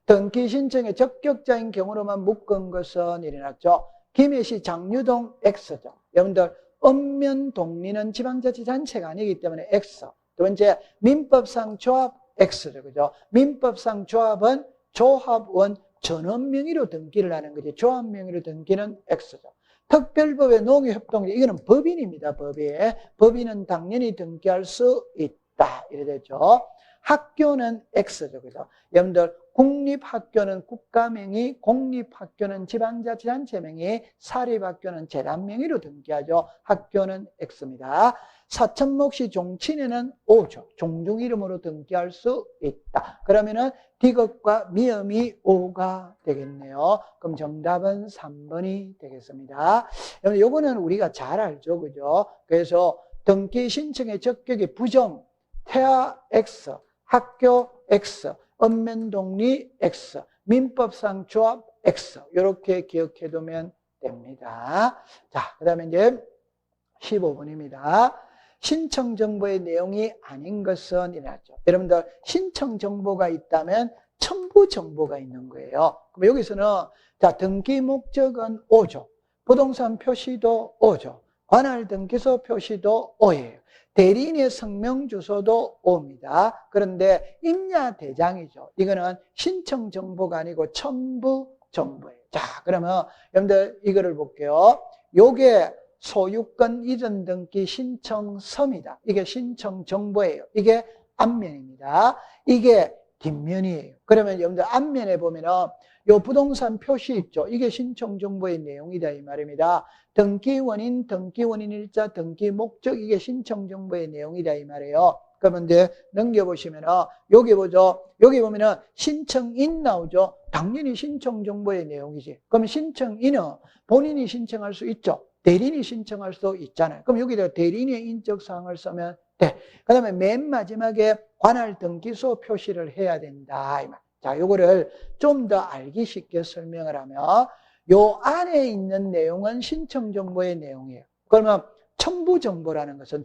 Speaker 1: 등기 신청의 적격자인 경우로만 묶은 것은 일어났죠. 김해시 장유동 X죠. 여러분들 읍면 동리는 지방자치단체가 아니기 때문에 X. 두 번째 민법상 조합 X죠. 그죠? 민법상 조합은 조합원 전원 명의로 등기를 하는 거지. 조합 명의로 등기는 X죠. 특별법의 농협협동, 이거는 법인입니다. 법인은 당연히 등기할 수 있다. 이래 되죠. 학교는 X죠. 그죠? 여러분들 국립학교는 국가명의, 공립학교는 지방자치단체 명의, 사립학교는 재단 명의로 등기하죠. 학교는 X입니다. 사천목시 종친에는 O죠. 종중 이름으로 등기할 수 있다. 그러면은 디귿과 미음이 O가 되겠네요. 그럼 정답은 3번이 되겠습니다. 요거는 우리가 잘 알죠. 그죠? 그래서 등기 신청의 적격이 부정, 태아 X, 학교 X, 읍면동리 X, 민법상 조합 X. 이렇게 기억해두면 됩니다. 자, 그 다음에 이제 15번입니다. 신청 정보의 내용이 아닌 것은 일어났죠. 여러분들 신청 정보가 있다면 첨부 정보가 있는 거예요. 그럼 여기서는 자, 등기 목적은 O죠. 부동산 표시도 O죠. 관할 등기소 표시도 O예요. 대리인의 성명 주소도 O입니다. 그런데 임야 대장이죠. 이거는 신청 정보가 아니고 첨부 정보예요. 자, 그러면 여러분들 이거를 볼게요. 요게 소유권 이전 등기 신청서입니다. 이게 신청 정보예요. 이게 앞면입니다. 이게 뒷면이에요. 그러면 여러분들 앞면에 보면은 요 부동산 표시 있죠. 이게 신청 정보의 내용이다 이 말입니다. 등기 원인, 등기 원인 일자, 등기 목적 이게 신청 정보의 내용이다 이 말이에요. 그러면 이제 넘겨보시면은 여기 보죠. 여기 보면은 신청인 나오죠. 당연히 신청 정보의 내용이지. 그럼 신청인은 본인이 신청할 수 있죠. 대리인이 신청할 수 있잖아요. 그럼 여기다 대리인의 인적 사항을 쓰면 돼. 그 다음에 맨 마지막에 관할 등기소 표시를 해야 된다 이 말. 자, 요거를 좀 더 알기 쉽게 설명을 하면 요 안에 있는 내용은 신청 정보의 내용이에요. 그러면 첨부 정보라는 것은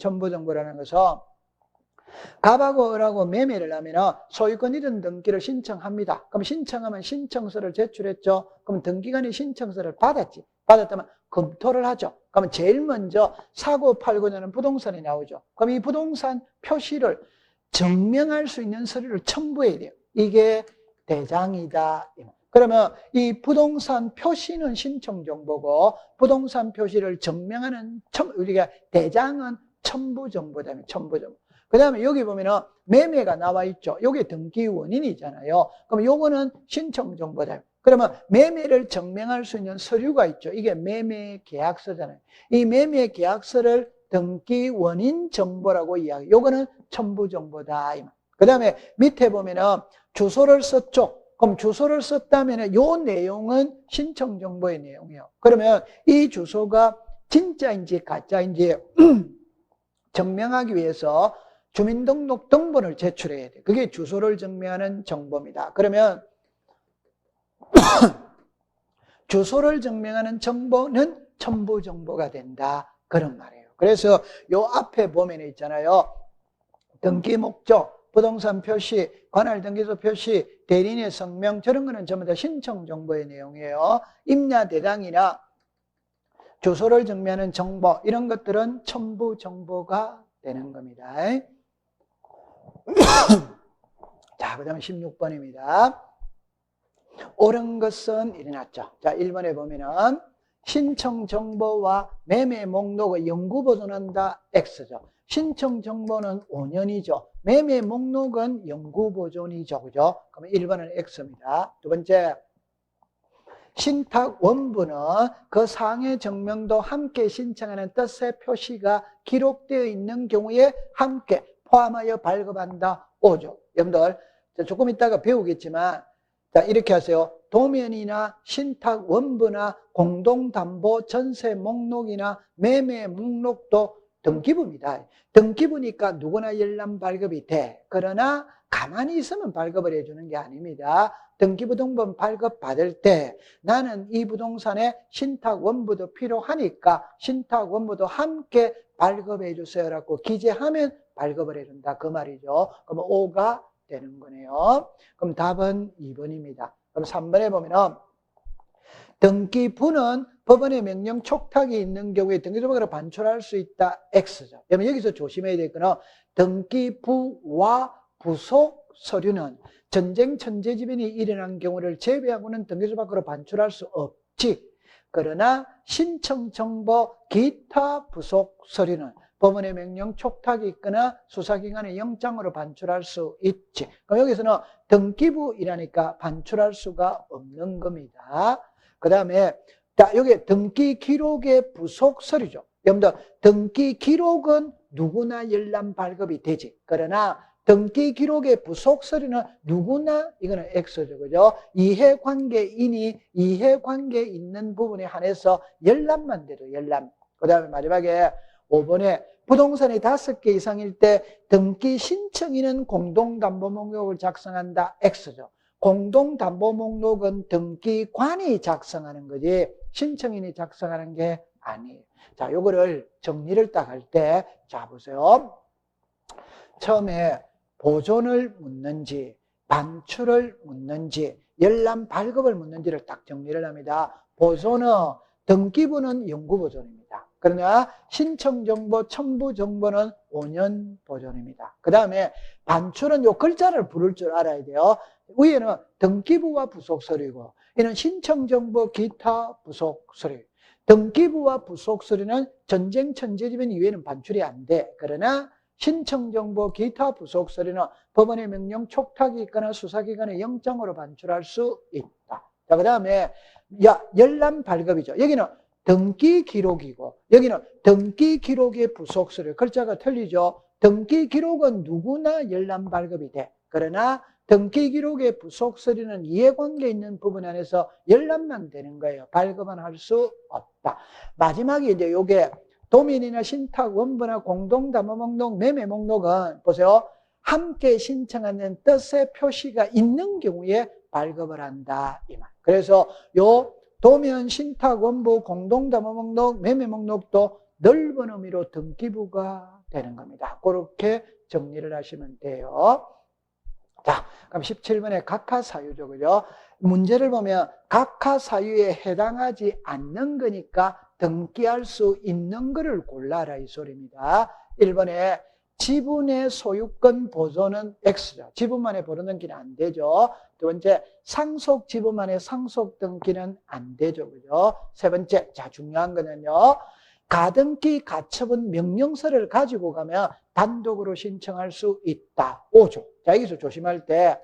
Speaker 1: 갑하고 을하고 매매를 하면 소유권 이전 등기를 신청합니다. 그럼 신청하면 신청서를 제출했죠. 그럼 등기관이 신청서를 받았지. 받았다면 검토를 하죠. 그러면 제일 먼저 사고 팔고자는 부동산이 나오죠. 그럼 이 부동산 표시를 증명할 수 있는 서류를 첨부해야 돼요. 이게 대장이다. 그러면 이 부동산 표시는 신청 정보고 부동산 표시를 증명하는 우리가 대장은 첨부 정보다. 첨부 정보. 그 다음에 여기 보면은 매매가 나와 있죠. 이게 등기 원인이잖아요. 그럼 요거는 신청 정보다. 그러면 매매를 증명할 수 있는 서류가 있죠. 이게 매매 계약서잖아요. 이 매매 계약서를 등기 원인 정보라고 이야기. 요거는 첨부 정보다. 그 다음에 밑에 보면은 주소를 썼죠. 그럼 주소를 썼다면 요 내용은 신청 정보의 내용이에요. 그러면 이 주소가 진짜인지 가짜인지 증명하기 위해서 주민등록 등본을 제출해야 돼. 그게 주소를 증명하는 정보입니다. 그러면 주소를 증명하는 정보는 첨부 정보가 된다. 그런 말이에요. 그래서 요 앞에 보면 있잖아요. 등기 목적, 부동산 표시, 관할 등기소 표시, 대리인의 성명 저런 거는 전부 다 신청 정보의 내용이에요. 임야 대장이나 주소를 증명하는 정보 이런 것들은 첨부 정보가 되는 겁니다. 자, 그 다음에 16번입니다. 옳은 것은 일어났죠. 자, 1번에 보면은 신청 정보와 매매 목록을 영구 보존한다 X죠. 신청 정보는 5년이죠. 매매 목록은 영구 보존이죠. 그죠? 그러면 1번은 X입니다. 두 번째, 신탁 원부는 그 상해 증명도 함께 신청하는 뜻의 표시가 기록되어 있는 경우에 함께 포함하여 발급한다. 5죠. 여러분들 조금 이따가 배우겠지만 자, 이렇게 하세요. 도면이나 신탁 원부나 공동담보 전세 목록이나 매매 목록도 등기부입니다. 등기부니까 누구나 열람 발급이 돼. 그러나 가만히 있으면 발급을 해주는 게 아닙니다. 등기부 등본 발급 받을 때 나는 이 부동산에 신탁 원부도 필요하니까 신탁 원부도 함께 발급해 주세요라고 기재하면 발급을 해준다. 그 말이죠. 그럼 5가 되는 거네요. 그럼 답은 2번입니다. 그럼 3번에 보면은 등기부는 법원의 명령 촉탁이 있는 경우에 등기소박으로 반출할 수 있다. X죠. 그러면 여기서 조심해야 될 거는 등기부와 부속 서류는 전쟁 천재지변이 일어난 경우를 제외하고는 등기소 밖으로 반출할 수 없지. 그러나 신청 정보 기타 부속 서류는 법원의 명령 촉탁이 있거나 수사기관의 영장으로 반출할 수 있지. 그럼 여기서는 등기부이라니까 반출할 수가 없는 겁니다. 그 다음에 여기 등기 기록의 부속 서류죠. 여러분들 등기 기록은 누구나 열람 발급이 되지. 그러나 등기 기록의 부속 서류는 누구나 이거는 X죠. 그죠? 이해관계인이 이해관계 있는 부분에 한해서 열람만 돼도 열람. 그 다음에 마지막에 5번에 부동산이 5개 이상일 때 등기 신청인은 공동담보 목록을 작성한다. X죠. 공동담보 목록은 등기관이 작성하는 거지 신청인이 작성하는 게 아니에요. 자, 요거를 정리를 딱 할 때, 자, 보세요. 처음에 보존을 묻는지, 반출을 묻는지, 열람 발급을 묻는지를 딱 정리를 합니다. 보존은, 등기부는 영구 보존입니다. 그러나 신청정보, 첨부정보는 5년 보존입니다. 그 다음에 반출은 요 글자를 부를 줄 알아야 돼요. 위에는 등기부와 부속서류고, 이는 신청정보 기타 부속서류. 등기부와 부속서류는 전쟁 천재지변 이외에는 반출이 안 돼. 그러나 신청정보, 기타 부속서류는 법원의 명령, 촉탁이 있거나 수사기관의 영장으로 반출할 수 있다. 자, 그 다음에 열람 발급이죠. 여기는 등기 기록이고 여기는 등기 기록의 부속서류. 글자가 틀리죠. 등기 기록은 누구나 열람 발급이 돼. 그러나 등기 기록의 부속서류는 이해관계 있는 부분 안에서 열람만 되는 거예요. 발급은 할 수 없다. 마지막에 이제 요게 도면이나 신탁, 원부나 공동담보 목록, 매매 목록은 보세요. 함께 신청하는 뜻의 표시가 있는 경우에 발급을 한다. 이 말. 그래서 요 도면, 신탁, 원부, 공동담보 목록, 매매 목록도 넓은 의미로 등기부가 되는 겁니다. 그렇게 정리를 하시면 돼요. 자, 그럼 17번에 각하사유죠. 그죠? 문제를 보면 각하사유에 해당하지 않는 거니까 등기할 수 있는 거를 골라라 이 소리입니다. 1번에 지분의 소유권 보존은 X죠. 지분만의 보존 등기는 안 되죠. 두 번째, 상속 지분만의 상속 등기는 안 되죠. 그죠? 세 번째, 자, 중요한 거는요. 가등기 가처분 명령서를 가지고 가면 단독으로 신청할 수 있다. 5조. 자, 여기서 조심할 때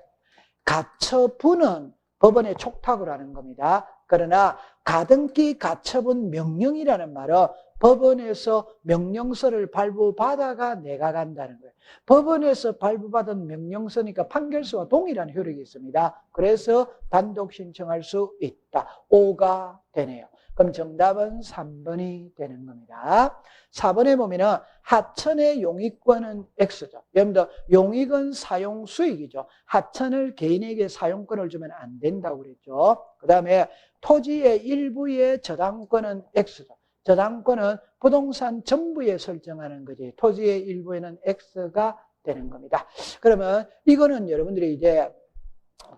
Speaker 1: 가처분은 법원에 촉탁을 하는 겁니다. 그러나 가등기 가처분 명령이라는 말은 법원에서 명령서를 발부받아가 내가 간다는 거예요. 법원에서 발부받은 명령서니까 판결서와 동일한 효력이 있습니다. 그래서 단독 신청할 수 있다. 5가 되네요. 그럼 정답은 3번이 되는 겁니다. 4번에 보면은 하천의 용익권은 X죠. 여러분들 용익은 사용 수익이죠. 하천을 개인에게 사용권을 주면 안 된다고 그랬죠. 그 다음에 토지의 일부의 저당권은 X죠. 저당권은 부동산 전부에 설정하는 거지. 토지의 일부에는 X가 되는 겁니다. 그러면 이거는 여러분들이 이제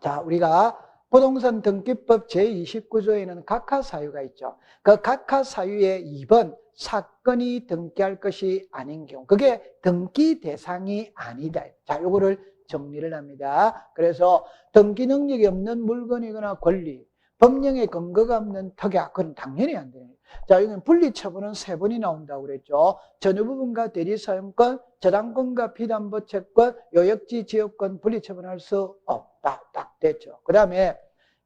Speaker 1: 자 우리가 부동산 등기법 제29조에는 각하사유가 있죠. 그 각하사유의 2번 사건이 등기할 것이 아닌 경우 그게 등기 대상이 아니다. 자, 요거를 정리를 합니다. 그래서 등기 능력이 없는 물건이거나 권리, 법령의 근거가 없는 특약, 그건 당연히 안 되는 거예요. 자, 여기는 분리처분은 3번이 나온다고 그랬죠. 전유부분과 대리사용권, 저당권과 피담보채권, 요역지 지역권 분리처분할 수 없다. 딱 됐죠. 그 다음에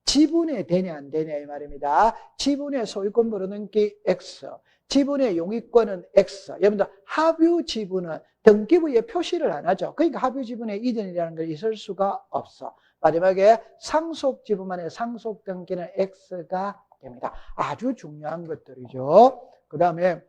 Speaker 1: 지분에 되냐 안 되냐 이 말입니다. 지분의 소유권 물어넘기 X, 지분의 용익권은 X. 여러분들 합유 지분은 등기부에 표시를 안 하죠. 그러니까 합유 지분의 이전이라는 걸 있을 수가 없어. 마지막에 상속 지분만의 상속 등기는 X가 됩니다. 아주 중요한 것들이죠. 그 다음에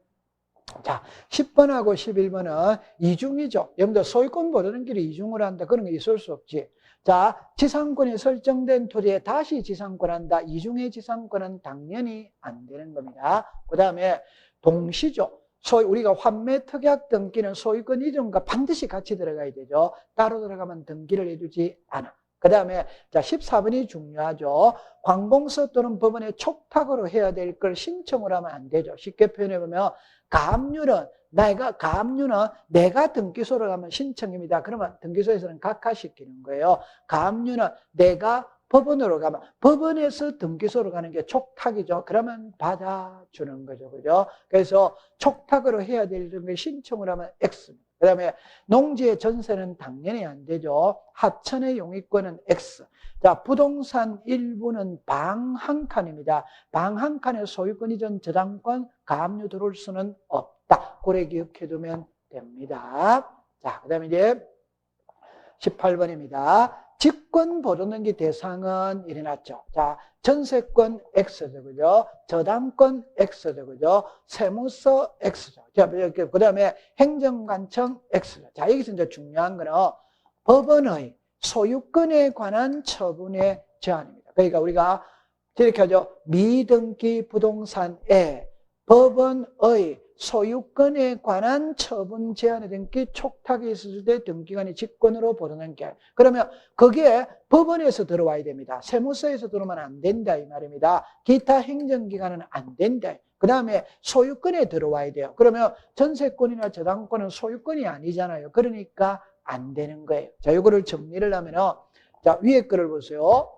Speaker 1: 자 10번하고 11번은 이중이죠. 여러분들 소유권 물어넘기를 이중으로 한다. 그런 게 있을 수 없지. 자, 지상권이 설정된 토지에 다시 지상권한다. 이중의 지상권은 당연히 안 되는 겁니다. 그 다음에 동시죠. 우리가 환매 특약 등기는 소유권 이전과 반드시 같이 들어가야 되죠. 따로 들어가면 등기를 해주지 않아. 그 다음에 자 14번이 중요하죠. 관공서 또는 법원의 촉탁으로 해야 될 걸 신청을 하면 안 되죠. 쉽게 표현해보면 가압류는 내가 등기소를 가면 신청입니다. 그러면 등기소에서는 각하시키는 거예요. 가압류는 내가 법원으로 가면 법원에서 등기소로 가는 게 촉탁이죠. 그러면 받아주는 거죠. 그죠? 그래서 촉탁으로 해야 될 게 신청을 하면 X입니다. 그 다음에 농지의 전세는 당연히 안 되죠. 하천의 용익권은 X. 자, 부동산 일부는 방 한 칸입니다. 방 한 칸의 소유권 이전 저당권 가압류 들어올 수는 없다. 고래 기억해 두면 됩니다. 자, 그 다음에 이제 18번입니다. 직권 보존등기 대상은 일어났죠. 자, 전세권 X죠. 그죠? 저당권 X죠. 그죠? 세무서 X죠. 자, 그 다음에 행정관청 X죠. 자, 여기서 이제 중요한 거는 법원의 소유권에 관한 처분의 제한입니다. 그러니까 우리가 이렇게 하죠. 미등기 부동산에 법원의 소유권에 관한 처분 제한의 등기 촉탁이 있을 때 등기관이 직권으로 보존하는 게 그러면 그게 법원에서 들어와야 됩니다. 세무서에서 들어오면 안 된다 이 말입니다. 기타 행정기관은 안 된다. 그 다음에 소유권에 들어와야 돼요. 그러면 전세권이나 저당권은 소유권이 아니잖아요. 그러니까 안 되는 거예요. 자, 이거를 정리를 하면은 자 위에 거를 보세요.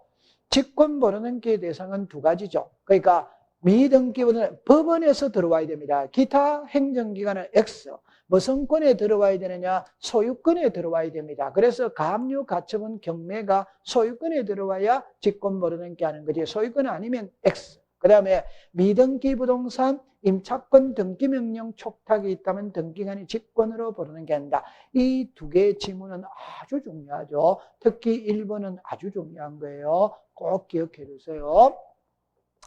Speaker 1: 직권 보존등기의 대상은 두 가지죠. 그러니까 미등기보다는 법원에서 들어와야 됩니다. 기타 행정기관은 X, 무슨 권에 들어와야 되느냐? 소유권에 들어와야 됩니다. 그래서 가압류, 가처분, 경매가 소유권에 들어와야 직권 모르는 게 하는 거지. 소유권 아니면 X. 그 다음에 미등기 부동산, 임차권 등기명령 촉탁이 있다면 등기관이 직권으로 부르는 게 아니다. 이 두 개의 지문은 아주 중요하죠. 특히 1번은 아주 중요한 거예요. 꼭 기억해 두세요.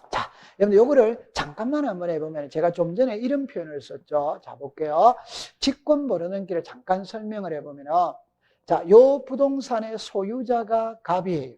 Speaker 1: 자, 여러분들 요거를 잠깐만 한번 해보면 제가 좀 전에 이런 표현을 썼죠. 자, 볼게요. 직권 모르는 길을 잠깐 설명을 해보면 자, 요 부동산의 소유자가 갑이에요.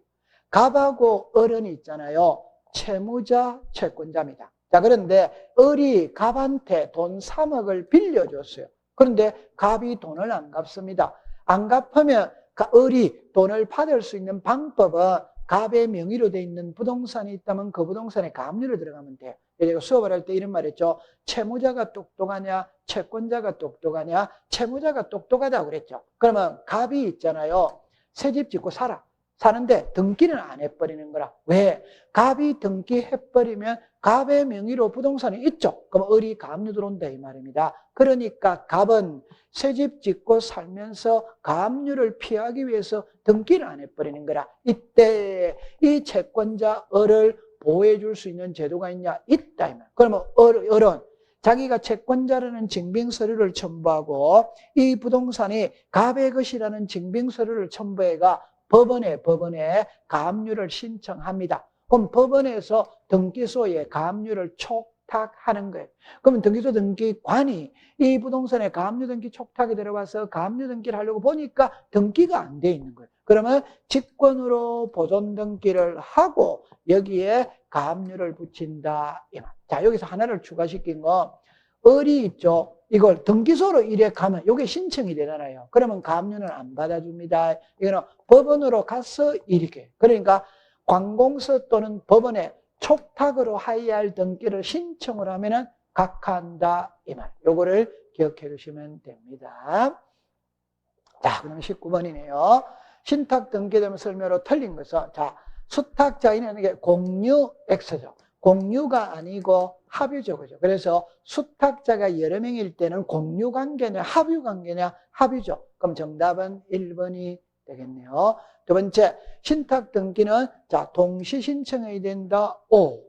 Speaker 1: 갑하고 을은 있잖아요. 채무자, 채권자입니다. 자, 그런데 을이 갑한테 돈 3억을 빌려줬어요. 그런데 갑이 돈을 안 갚습니다. 안 갚으면 을이 돈을 받을 수 있는 방법은 갑의 명의로 돼 있는 부동산이 있다면 그 부동산에 가압류를 들어가면 돼요. 제가 수업을 할 때 이런 말 했죠. 채무자가 똑똑하냐, 채권자가 똑똑하냐. 채무자가 똑똑하다고 그랬죠. 그러면 갑이 있잖아요. 새 집 짓고 살아. 사는데 등기는 안 해버리는 거라. 왜? 갑이 등기해버리면 갑의 명의로 부동산이 있죠. 그럼 을이 가압류 들어온다 이 말입니다. 그러니까 갑은 새 집 짓고 살면서 가압류를 피하기 위해서 등기를 안 해버리는 거라. 이때 이 채권자 을을 보호해 줄 수 있는 제도가 있냐? 있다 이 말. 그러면 을은 자기가 채권자라는 증빙서류를 첨부하고 이 부동산이 갑의 것이라는 증빙서류를 첨부해가 법원에 가압류를 신청합니다. 그럼 법원에서 등기소에 가압류를 촉탁하는 거예요. 그러면 등기소 등기관이 이 부동산에 가압류 등기 촉탁이 들어와서 가압류 등기를 하려고 보니까 등기가 안 돼 있는 거예요. 그러면 직권으로 보존 등기를 하고 여기에 가압류를 붙인다. 자, 여기서 하나를 추가시킨 거 을이 있죠. 이걸 등기소로 이래 가면 이게 신청이 되잖아요. 그러면 가압류는 안 받아줍니다. 이거는 법원으로 가서 이렇게. 그러니까 관공서 또는 법원에 촉탁으로 하여야 등기를 신청을 하면은 각하한다 이 말. 요거를 기억해 두시면 됩니다. 자, 그럼 19번이네요. 신탁 등기되면 설명으로 틀린 것은 자, 수탁자인은 이게 공유 X죠. 공유가 아니고 합유죠. 그죠? 그래서 수탁자가 여러 명일 때는 공유 관계냐, 합유 관계냐, 합유죠. 그럼 정답은 1번이 되겠네요. 두 번째, 신탁 등기는 자, 동시 신청해야 된다. O.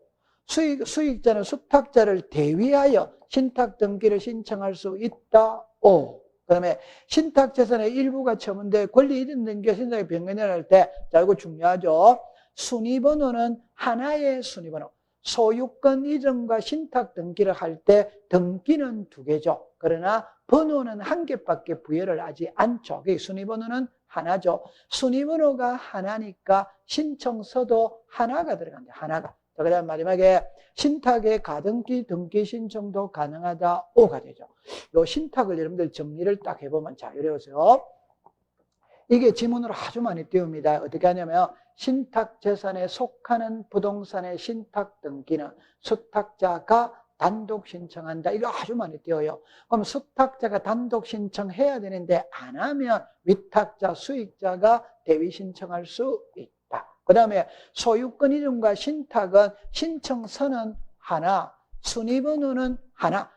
Speaker 1: 수익자는 수탁자를 대위하여 신탁 등기를 신청할 수 있다. O. 그 다음에 신탁재산의 일부가 처분돼 권리 이전 등기가 신탁에 변경을 할 때, 자, 이거 중요하죠. 순위번호는 하나의 순위번호. 소유권 이전과 신탁 등기를 할 때 등기는 두 개죠. 그러나 번호는 한 개밖에 부여를 하지 않죠. 순위번호는 하나죠. 순위번호가 하나니까 신청서도 하나가 들어간다. 하나가. 자, 그 다음 마지막에 신탁의 가등기 등기 신청도 가능하다. O가 되죠. 요 신탁을 여러분들 정리를 딱 해보면 자, 이래 보세요. 이게 지문으로 아주 많이 띄웁니다. 어떻게 하냐면 신탁 재산에 속하는 부동산의 신탁 등기는 수탁자가 단독 신청한다. 이거 아주 많이 띄워요. 그럼 수탁자가 단독 신청해야 되는데 안 하면 위탁자, 수익자가 대위 신청할 수 있다. 그 다음에 소유권 이전과 신탁은 신청서는 하나, 순위번호는 하나.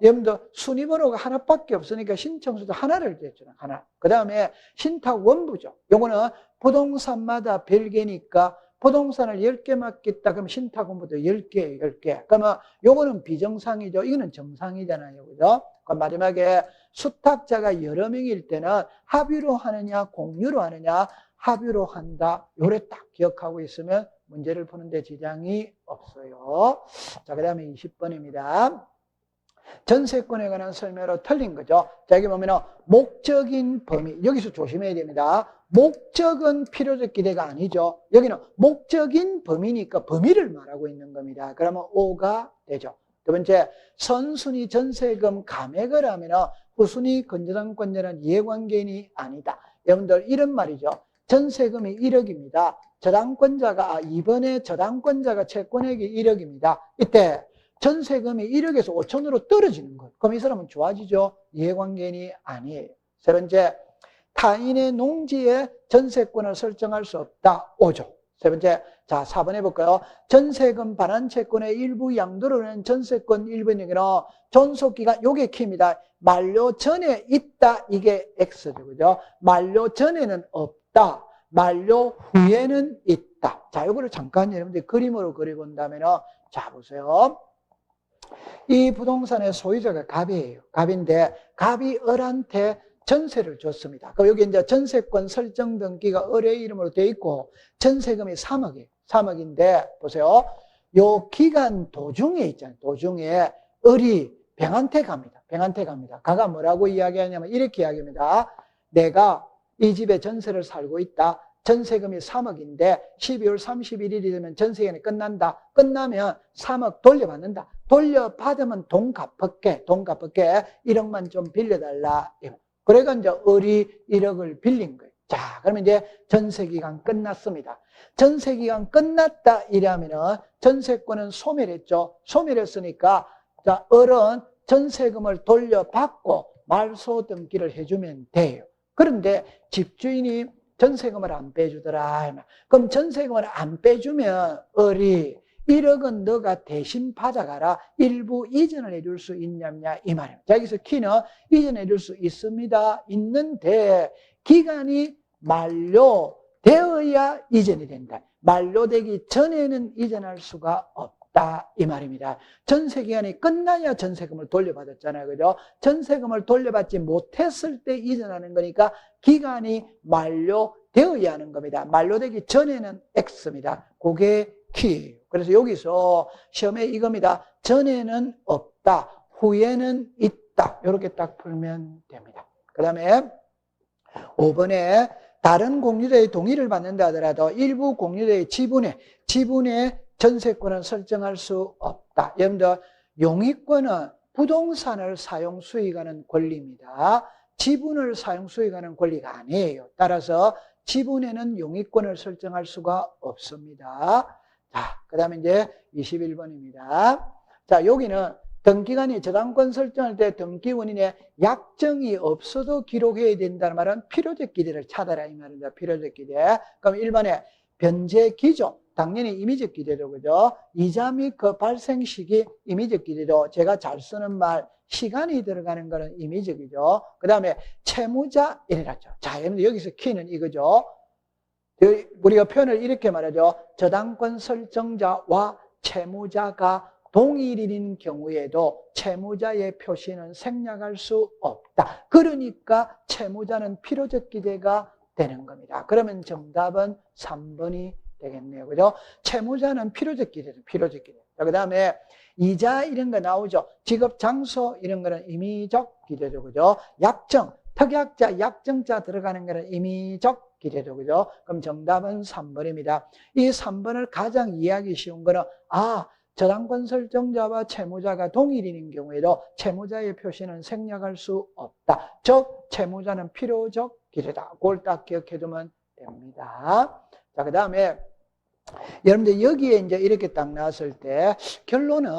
Speaker 1: 여러분들 순위번호가 하나밖에 없으니까 신청서도 하나를 냈잖아요. 하나. 그 다음에 신탁 원부죠. 요거는 부동산마다 별개니까 부동산을 10개 맡겠다. 그럼 신탁 원부도 10개예요. 10개. 그러면 요거는 비정상이죠. 이거는 정상이잖아요. 그죠? 그럼 마지막에 수탁자가 여러 명일 때는 합의로 하느냐 공유로 하느냐 합의로 한다. 요래 딱 기억하고 있으면 문제를 푸는데 지장이 없어요. 자, 그 다음에 20번입니다. 전세권에 관한 설명으로 틀린 거죠. 자, 여기 보면은 목적인 범위. 여기서 조심해야 됩니다. 목적은 필요적 기대가 아니죠. 여기는 목적인 범위니까 범위를 말하고 있는 겁니다. 그러면 O가 되죠. 두 번째, 선순위 전세금 감액을 하면은 후순위 건저당권자는 이해관계인이 아니다. 여러분들 이런 말이죠. 전세금이 1억입니다. 저당권자가 이번에 저당권자가 채권액이 1억입니다. 이때 전세금이 1억에서 5천으로 떨어지는 거예요. 그럼 이 사람은 좋아지죠? 이해관계인이 아니에요. 세 번째, 타인의 농지에 전세권을 설정할 수 없다. 5조. 세 번째, 자, 4번 해볼까요? 전세금 반환채권의 일부 양도로는 전세권 일부는 존속기간, 요게 키입니다. 만료 전에 있다, 이게 X죠, 그죠? 만료 전에는 없다, 만료 후에는 있다. 자, 요거를 잠깐 여러분들 그림으로 그려본다면, 자, 보세요. 이 부동산의 소유자가 갑이에요. 갑인데, 갑이 을한테 전세를 줬습니다. 그럼 여기 이제 전세권 설정 등기가 을의 이름으로 되어 있고, 전세금이 3억이에요. 3억인데, 보세요. 요 기간 도중에 있잖아요. 도중에 을이 병한테 갑니다. 병한테 갑니다. 가가 뭐라고 이야기하냐면, 이렇게 이야기합니다. 내가 이 집에 전세를 살고 있다. 전세금이 3억인데 12월 31일이 되면 전세기간이 끝난다. 끝나면 3억 돌려받는다. 돌려받으면 돈 갚을게. 1억만 좀 빌려달라. 그래가 이제 을이 1억을 빌린 거예요. 자, 그러면 이제 전세기간 끝났습니다. 전세기간 끝났다 이러면은 전세권은 소멸했죠. 소멸했으니까 자, 을은 전세금을 돌려받고 말소 등기를 해주면 돼요. 그런데 집주인이 전세금을 안 빼주더라. 그럼 전세금을 안 빼주면 을이 1억은 너가 대신 받아가라. 일부 이전을 해줄 수 있냐냐 이 말이에요. 자, 여기서 키는 이전해 줄 수 있습니다. 있는데 기간이 만료되어야 이전이 된다. 만료되기 전에는 이전할 수가 없다 이 말입니다. 전세기간이 끝나야 전세금을 돌려받았잖아요. 그죠? 전세금을 돌려받지 못했을 때 이전하는 거니까 기간이 만료되어야 하는 겁니다. 만료되기 전에는 X입니다. 그게 키예요. 그래서 여기서 시험에 이겁니다. 전에는 없다, 후에는 있다. 이렇게 딱 풀면 됩니다. 그 다음에 5번에 다른 공유자의 동의를 받는다 하더라도 일부 공유자의 지분에 전세권은 설정할 수 없다. 여러분들 용익권은 부동산을 사용 수익하는 권리입니다. 지분을 사용 수익하는 권리가 아니에요. 따라서 지분에는 용익권을 설정할 수가 없습니다. 자, 그 다음에 이제 21번입니다. 자, 여기는 등기관이 저당권 설정할 때 등기원인의 약정이 없어도 기록해야 된다는 말은 필요적 기대를 찾아라 이 말입니다. 필요적 기대. 그럼 1번에 변제 기조, 당연히 임의적 기대죠, 그죠? 이자 및 그 발생 시기 임의적 기대죠. 제가 잘 쓰는 말 시간이 들어가는 거는 임의적이죠. 그 다음에 채무자 이래라죠. 자, 여기서 키는 이거죠. 우리가 표현을 이렇게 말하죠. 저당권 설정자와 채무자가 동일인 경우에도 채무자의 표시는 생략할 수 없다. 그러니까 채무자는 필요적 기재가 되는 겁니다. 그러면 정답은 3번이 되겠네요. 그죠? 채무자는 필요적 기재죠. 필요적 기재. 그 다음에 이자 이런 거 나오죠. 직업 장소 이런 거는 임의적 기재죠. 그죠? 약정, 특약자, 약정자 들어가는 거는 임의적 기재죠. 그죠? 그럼 정답은 3번입니다. 이 3번을 가장 이해하기 쉬운 거는 저당권 설정자와 채무자가 동일인 경우에도 채무자의 표시는 생략할 수 없다. 즉 채무자는 필요적 기재다. 그걸 딱 기억해두면 됩니다. 자, 그 다음에 여러분들 여기에 이제 이렇게 딱 나왔을 때 결론은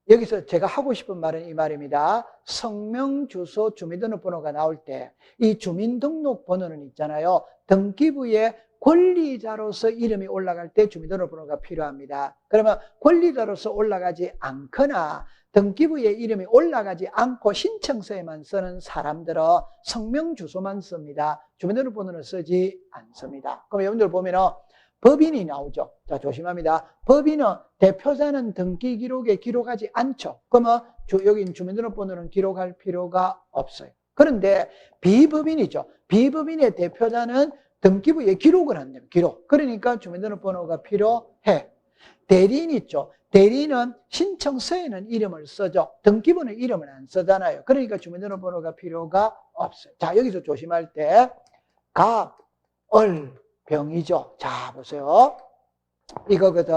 Speaker 1: 여기서 제가 하고 싶은 말은 이 말입니다. 성명, 주소, 주민등록번호가 나올 때 이 주민등록번호는 있잖아요. 등기부에 권리자로서 이름이 올라갈 때 주민등록번호가 필요합니다. 그러면 권리자로서 올라가지 않거나 등기부에 이름이 올라가지 않고 신청서에만 쓰는 사람들은 성명, 주소만 씁니다. 주민등록번호는 쓰지 않습니다. 그럼 여러분들 보면은 법인이 나오죠. 자, 조심합니다. 법인은 대표자는 등기 기록에 기록하지 않죠. 그러면 여기 주민등록번호는 기록할 필요가 없어요. 그런데 비법인이죠. 비법인의 대표자는 등기부에 기록을 한대요. 기록. 그러니까 주민등록번호가 필요해. 대리인 있죠. 대리인은 신청서에는 이름을 쓰죠. 등기부는 이름을 안 쓰잖아요. 그러니까 주민등록번호가 필요가 없어요. 자, 여기서 조심할 때 갑, 을, 병이죠. 자, 보세요. 이거거든.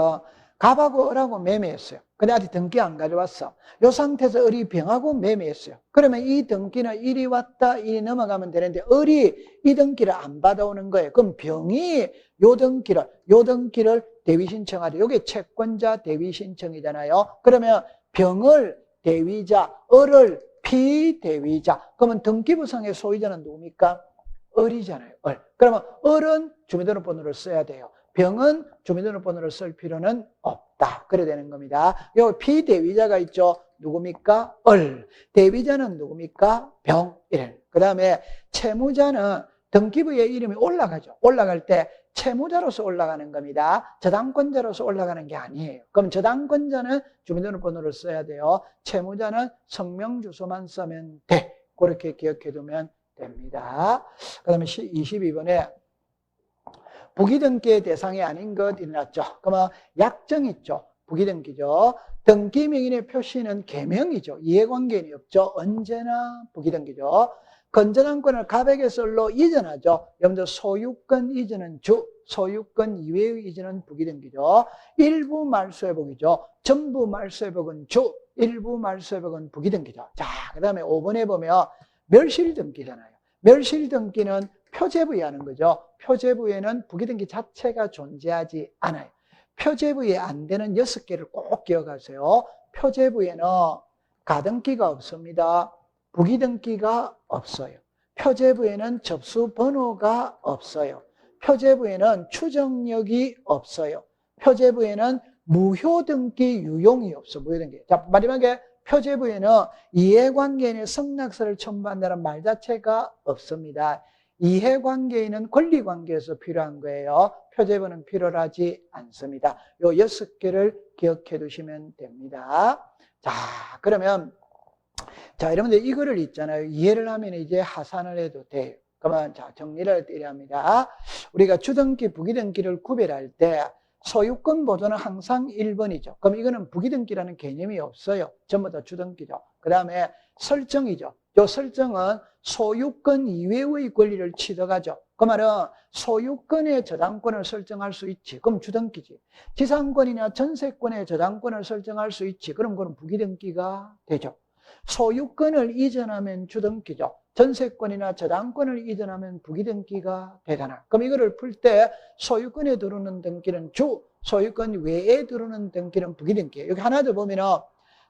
Speaker 1: 갑하고 을하고 매매했어요. 근데 아직 등기 안 가져왔어. 이 상태에서 을이 병하고 매매했어요. 그러면 이 등기는 일이 왔다, 일이 넘어가면 되는데 을이 이 등기를 안 받아오는 거예요. 그럼 병이 요 등기를 대위 신청하죠. 이게 채권자 대위 신청이잖아요. 그러면 병을 대위자, 을을 피대위자. 그러면 등기부상의 소유자는 누굽니까? 을이잖아요. 을. 그러면 을은 주민등록번호를 써야 돼요. 병은 주민등록번호를 쓸 필요는 없다. 그래 되는 겁니다. 요 피대위자가 있죠. 누굽니까? 을. 대위자는 누굽니까? 병. 이래. 그 다음에 채무자는 등기부에 이름이 올라가죠. 올라갈 때 채무자로서 올라가는 겁니다. 저당권자로서 올라가는 게 아니에요. 그럼 저당권자는 주민등록번호를 써야 돼요. 채무자는 성명 주소만 쓰면 돼. 그렇게 기억해 두면 됩니다. 그 다음에 22번에 부기등기의 대상이 아닌 것 일어났죠. 그러면 약정 있죠. 부기등기죠. 등기명인의 표시는 개명이죠. 이해관계인이 없죠. 언제나 부기등기죠. 건전한권을 갑에게서 을로 이전하죠. 여러분들 소유권 이전은 주, 소유권 이외의 이전은 부기등기죠. 일부 말소회복이죠. 전부 말소회복은 주, 일부 말소회복은 부기등기죠. 자, 그 다음에 5번에 보면 멸실등기잖아요. 멸실등기는 표제부에 하는 거죠. 표제부에는 부기등기 자체가 존재하지 않아요. 표제부에 안 되는 6개를 꼭 기억하세요. 표제부에는 가등기가 없습니다. 부기등기가 없어요. 표제부에는 접수번호가 없어요. 표제부에는 추정력이 없어요. 표제부에는 무효등기 유용이 없어. 무효등기. 자, 마지막에 표제부에는 이해관계인의 성낙서를 첨부한다는 말 자체가 없습니다. 이해관계인은 권리관계에서 필요한 거예요. 표제부는 필요하지 않습니다. 요 6개를 기억해 두시면 됩니다. 자, 그러면 자, 여러분들 이거를 있잖아요. 이해를 하면 이제 하산을 해도 돼요. 그러면 자, 정리를 때려 합니다. 우리가 주등기, 부기등기를 구별할 때 소유권 보존은 항상 1번이죠. 그럼 이거는 부기등기라는 개념이 없어요. 전부 다 주등기죠. 그 다음에 설정이죠. 이 설정은 소유권 이외의 권리를 취득하죠. 그 말은 소유권의 저당권을 설정할 수 있지. 그럼 주등기지. 지상권이나 전세권의 저당권을 설정할 수 있지. 그럼 그건 부기등기가 되죠. 소유권을 이전하면 주등기죠. 전세권이나 저당권을 이전하면 부기등기가 되잖아. 그럼 이거를 풀 때 소유권에 들어오는 등기는 주, 소유권 외에 들어오는 등기는 부기등기예요. 여기 하나 더 보면은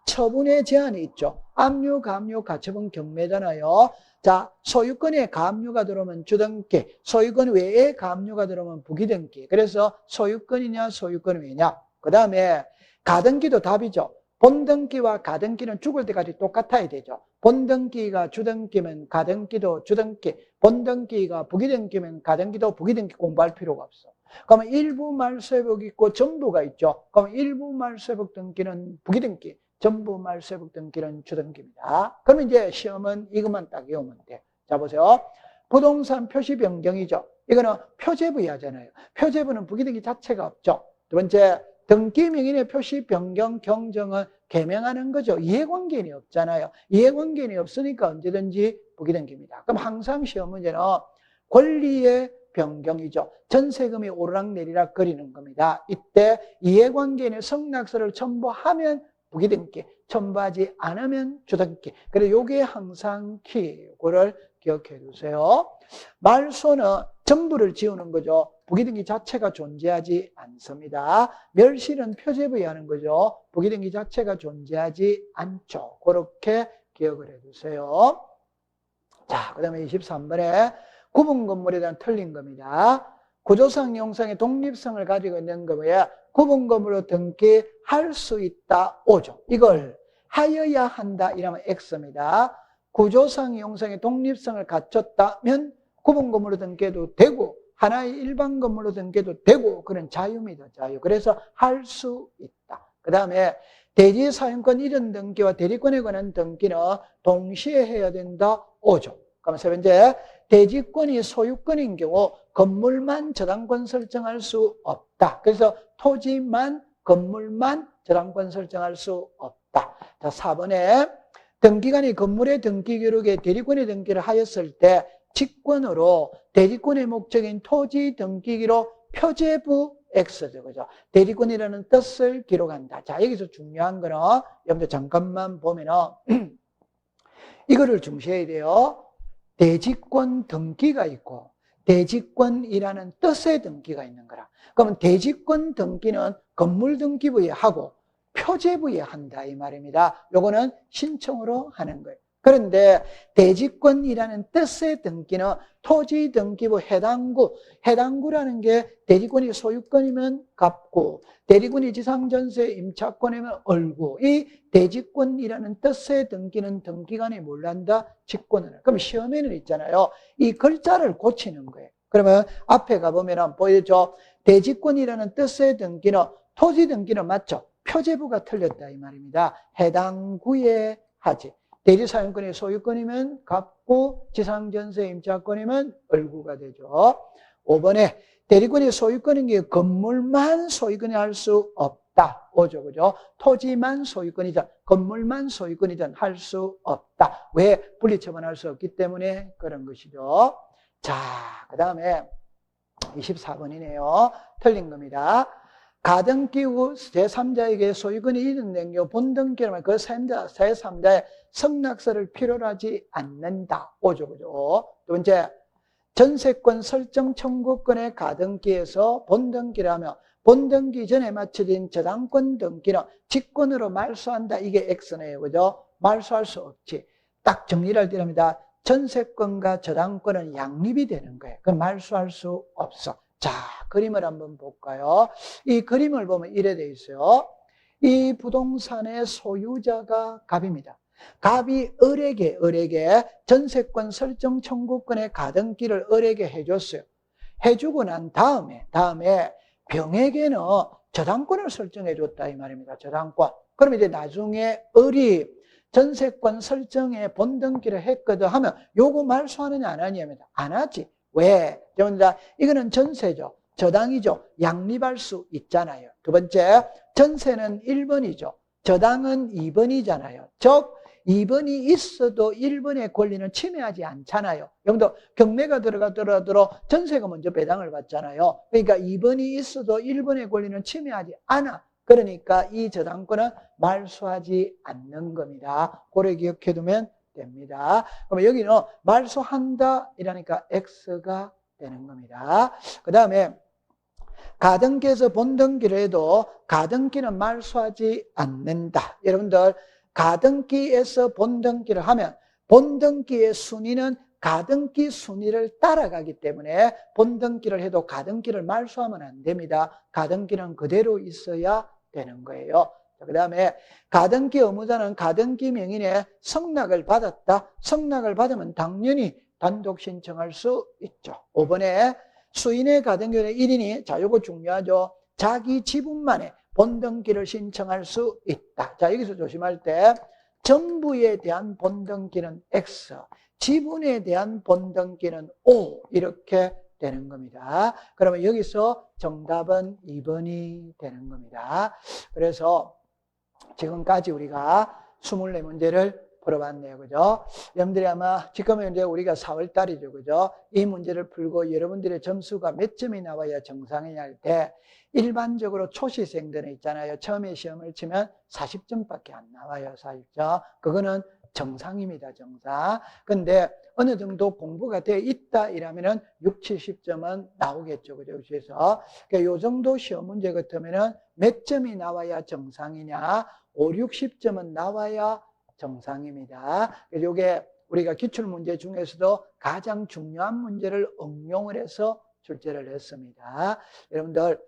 Speaker 1: 처분의 제한이 있죠. 압류, 가압류, 가처분, 경매잖아요. 자, 소유권에 가압류가 들어오면 주등기, 소유권 외에 가압류가 들어오면 부기등기. 그래서 소유권이냐, 소유권 외냐. 그 다음에 가등기도 답이죠. 본등기와 가등기는 죽을 때까지 똑같아야 되죠. 본등기가 주등기면 가등기도 주등기, 본등기가 부기등기면 가등기도 부기등기 공부할 필요가 없어. 그러면 일부 말소회복 있고 전부가 있죠. 그러면 일부 말소회복 등기는 부기등기, 전부 말소회복 등기는 주등기입니다. 그러면 이제 시험은 이것만 딱 외우면 돼. 자, 보세요. 부동산 표시 변경이죠. 이거는 표제부에 하잖아요. 표제부는 부기등기 자체가 없죠. 두 번째, 등기명인의 표시 변경 경정은 개명하는 거죠. 이해관계인이 없잖아요. 이해관계인이 없으니까 언제든지 부기등기입니다. 그럼 항상 시험 문제는 권리의 변경이죠. 전세금이 오르락내리락 거리는 겁니다. 이때 이해관계인의 성낙서를 첨부하면 부기등기, 첨부하지 않으면 주등기. 그래서 요게 항상 키예요. 그거를 기억해 두세요. 말소는 전부를 지우는 거죠. 부기등기 자체가 존재하지 않습니다. 멸실은 표제부에 하는 거죠. 부기등기 자체가 존재하지 않죠. 그렇게 기억을 해두세요. 자, 그 다음에 23번에 구분 건물에 대한 틀린 겁니다. 구조상 형상의 독립성을 가지고 있는 거에 구분 건물로 등기할 수 있다. 5죠. 이걸 하여야 한다. 이러면 X입니다. 구조상 형상의 독립성을 갖췄다면 구분 건물로 등기해도 되고 하나의 일반 건물로 등기해도 되고 그런 자유입니다. 자유. 그래서 할 수 있다. 그 다음에 대지 사용권 이전 등기와 대리권에 관한 등기는 동시에 해야 된다. 5죠. 그럼 세 번째, 대지권이 소유권인 경우 건물만 저당권 설정할 수 없다. 그래서 토지만, 건물만 저당권 설정할 수 없다. 자, 4번에 등기관이 건물의 등기 기록에 대리권의 등기를 하였을 때 직권으로 대리권의 목적인 토지 등기기로 표제부 X죠. 그죠? 대리권이라는 뜻을 기록한다. 자, 여기서 중요한 거는 여러분들 잠깐만 보면은 이거를 중시해야 돼요. 대지권 등기가 있고 대지권이라는 뜻의 등기가 있는 거라. 그러면 대지권 등기는 건물 등기부에 하고 표제부에 한다 이 말입니다. 요거는 신청으로 하는 거예요. 그런데 대지권이라는 뜻의 등기는 토지 등기부 해당구라는 게 대지권이 소유권이면 갑구, 대리군이 지상전세 임차권이면 을구. 이 대지권이라는 뜻의 등기는 등기관이 뭘 한다? 직권을. 그럼 시험에는 있잖아요. 이 글자를 고치는 거예요. 그러면 앞에 가보면 보이죠? 대지권이라는 뜻의 등기는 토지 등기는 맞죠? 표제부가 틀렸다 이 말입니다. 해당 구에 하지. 대지사용권이 소유권이면 갑구, 지상전세 임차권이면 을구가 되죠. 5번에 대리권이 소유권인 게 건물만 소유권이 할 수 없다. 5죠. 그죠? 토지만 소유권이든 건물만 소유권이든 할 수 없다. 왜? 분리처분할 수 없기 때문에 그런 것이죠. 자, 그 다음에 24번이네요. 틀린 겁니다. 가등기 후 제3자에게 소유권이 이전된 경우 본등기라면 그 제3자의 승낙서를 필요로 하지 않는다. 5죠. 그죠? 두 번째, 전세권 설정 청구권의 가등기에서 본등기라면 본등기 전에 마쳐진 저당권 등기는 직권으로 말소한다. 이게 X네요. 그죠? 말소할 수 없지. 딱 정리를 할 때랍니다. 전세권과 저당권은 양립이 되는 거예요. 그럼 말소할 수 없어. 자, 그림을 한번 볼까요? 이 그림을 보면 이래 돼 있어요. 이 부동산의 소유자가 갑입니다. 갑이 을에게 전세권 설정 청구권의 가등기를 을에게 해줬어요. 해주고 난 다음에 병에게는 저당권을 설정해줬다 이 말입니다. 저당권. 그럼 이제 나중에 을이 전세권 설정에 본등기를 했거든 하면 요거 말소하느냐 안 하느냐입니다. 안 하지. 왜? 이거는 전세죠. 저당이죠. 양립할 수 있잖아요. 두 번째, 전세는 1번이죠. 저당은 2번이잖아요. 즉 2번이 있어도 1번의 권리는 침해하지 않잖아요. 여러분들 경매가 들어가더라도 전세가 먼저 배당을 받잖아요. 그러니까 2번이 있어도 1번의 권리는 침해하지 않아. 그러니까 이 저당권은 말소하지 않는 겁니다. 그래 기억해두면 됩니다. 그럼 여기는 말소한다 이러니까 X가 되는 겁니다. 그 다음에 가등기에서 본등기를 해도 가등기는 말소하지 않는다. 여러분들 가등기에서 본등기를 하면 본등기의 순위는 가등기 순위를 따라가기 때문에 본등기를 해도 가등기를 말소하면 안 됩니다. 가등기는 그대로 있어야 되는 거예요. 그 다음에 가등기 의무자는 가등기 명인의 승낙을 받았다. 승낙을 받으면 당연히 단독 신청할 수 있죠. 5번에 수인의 가등기의 1인이 자 요거 중요하죠. 자기 지분만에 본등기를 신청할 수 있다. 자 여기서 조심할 때 전부에 대한 본등기는 X, 지분에 대한 본등기는 O 이렇게 되는 겁니다. 그러면 여기서 정답은 2번이 되는 겁니다. 그래서 지금까지 우리가 24문제를 풀어봤네요. 그죠? 여러분들이 아마 지금은 이제 우리가 4월 달이죠. 그죠? 이 문제를 풀고 여러분들의 점수가 몇 점이 나와야 정상이냐 할 때 일반적으로 초시생들은 있잖아요. 처음에 시험을 치면 40점밖에 안 나와요. 40점. 그거는 정상입니다. 정상. 근데 어느 정도 공부가 돼 있다 이러면은 60, 70점은 나오겠죠. 그죠? 그래서 요 정도 시험 문제 같으면은 몇 점이 나와야 정상이냐? 5, 60점은 나와야 정상입니다. 이게 우리가 기출문제 중에서도 가장 중요한 문제를 응용을 해서 출제를 했습니다. 여러분들,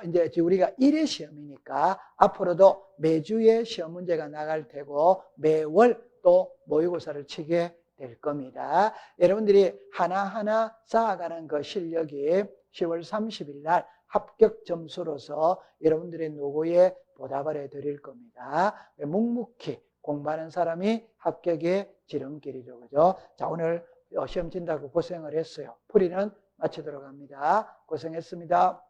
Speaker 1: 이제 우리가 1회 시험이니까 앞으로도 매주에 시험 문제가 나갈 테고 매월 또 모의고사를 치게 될 겁니다. 여러분들이 하나하나 쌓아가는 그 실력이 10월 30일 날 합격 점수로서 여러분들의 노고에 보답을 해드릴 겁니다. 묵묵히 공부하는 사람이 합격의 지름길이죠. 그죠? 자, 오늘 시험 친다고 고생을 했어요. 풀이는 마치도록 합니다. 고생했습니다.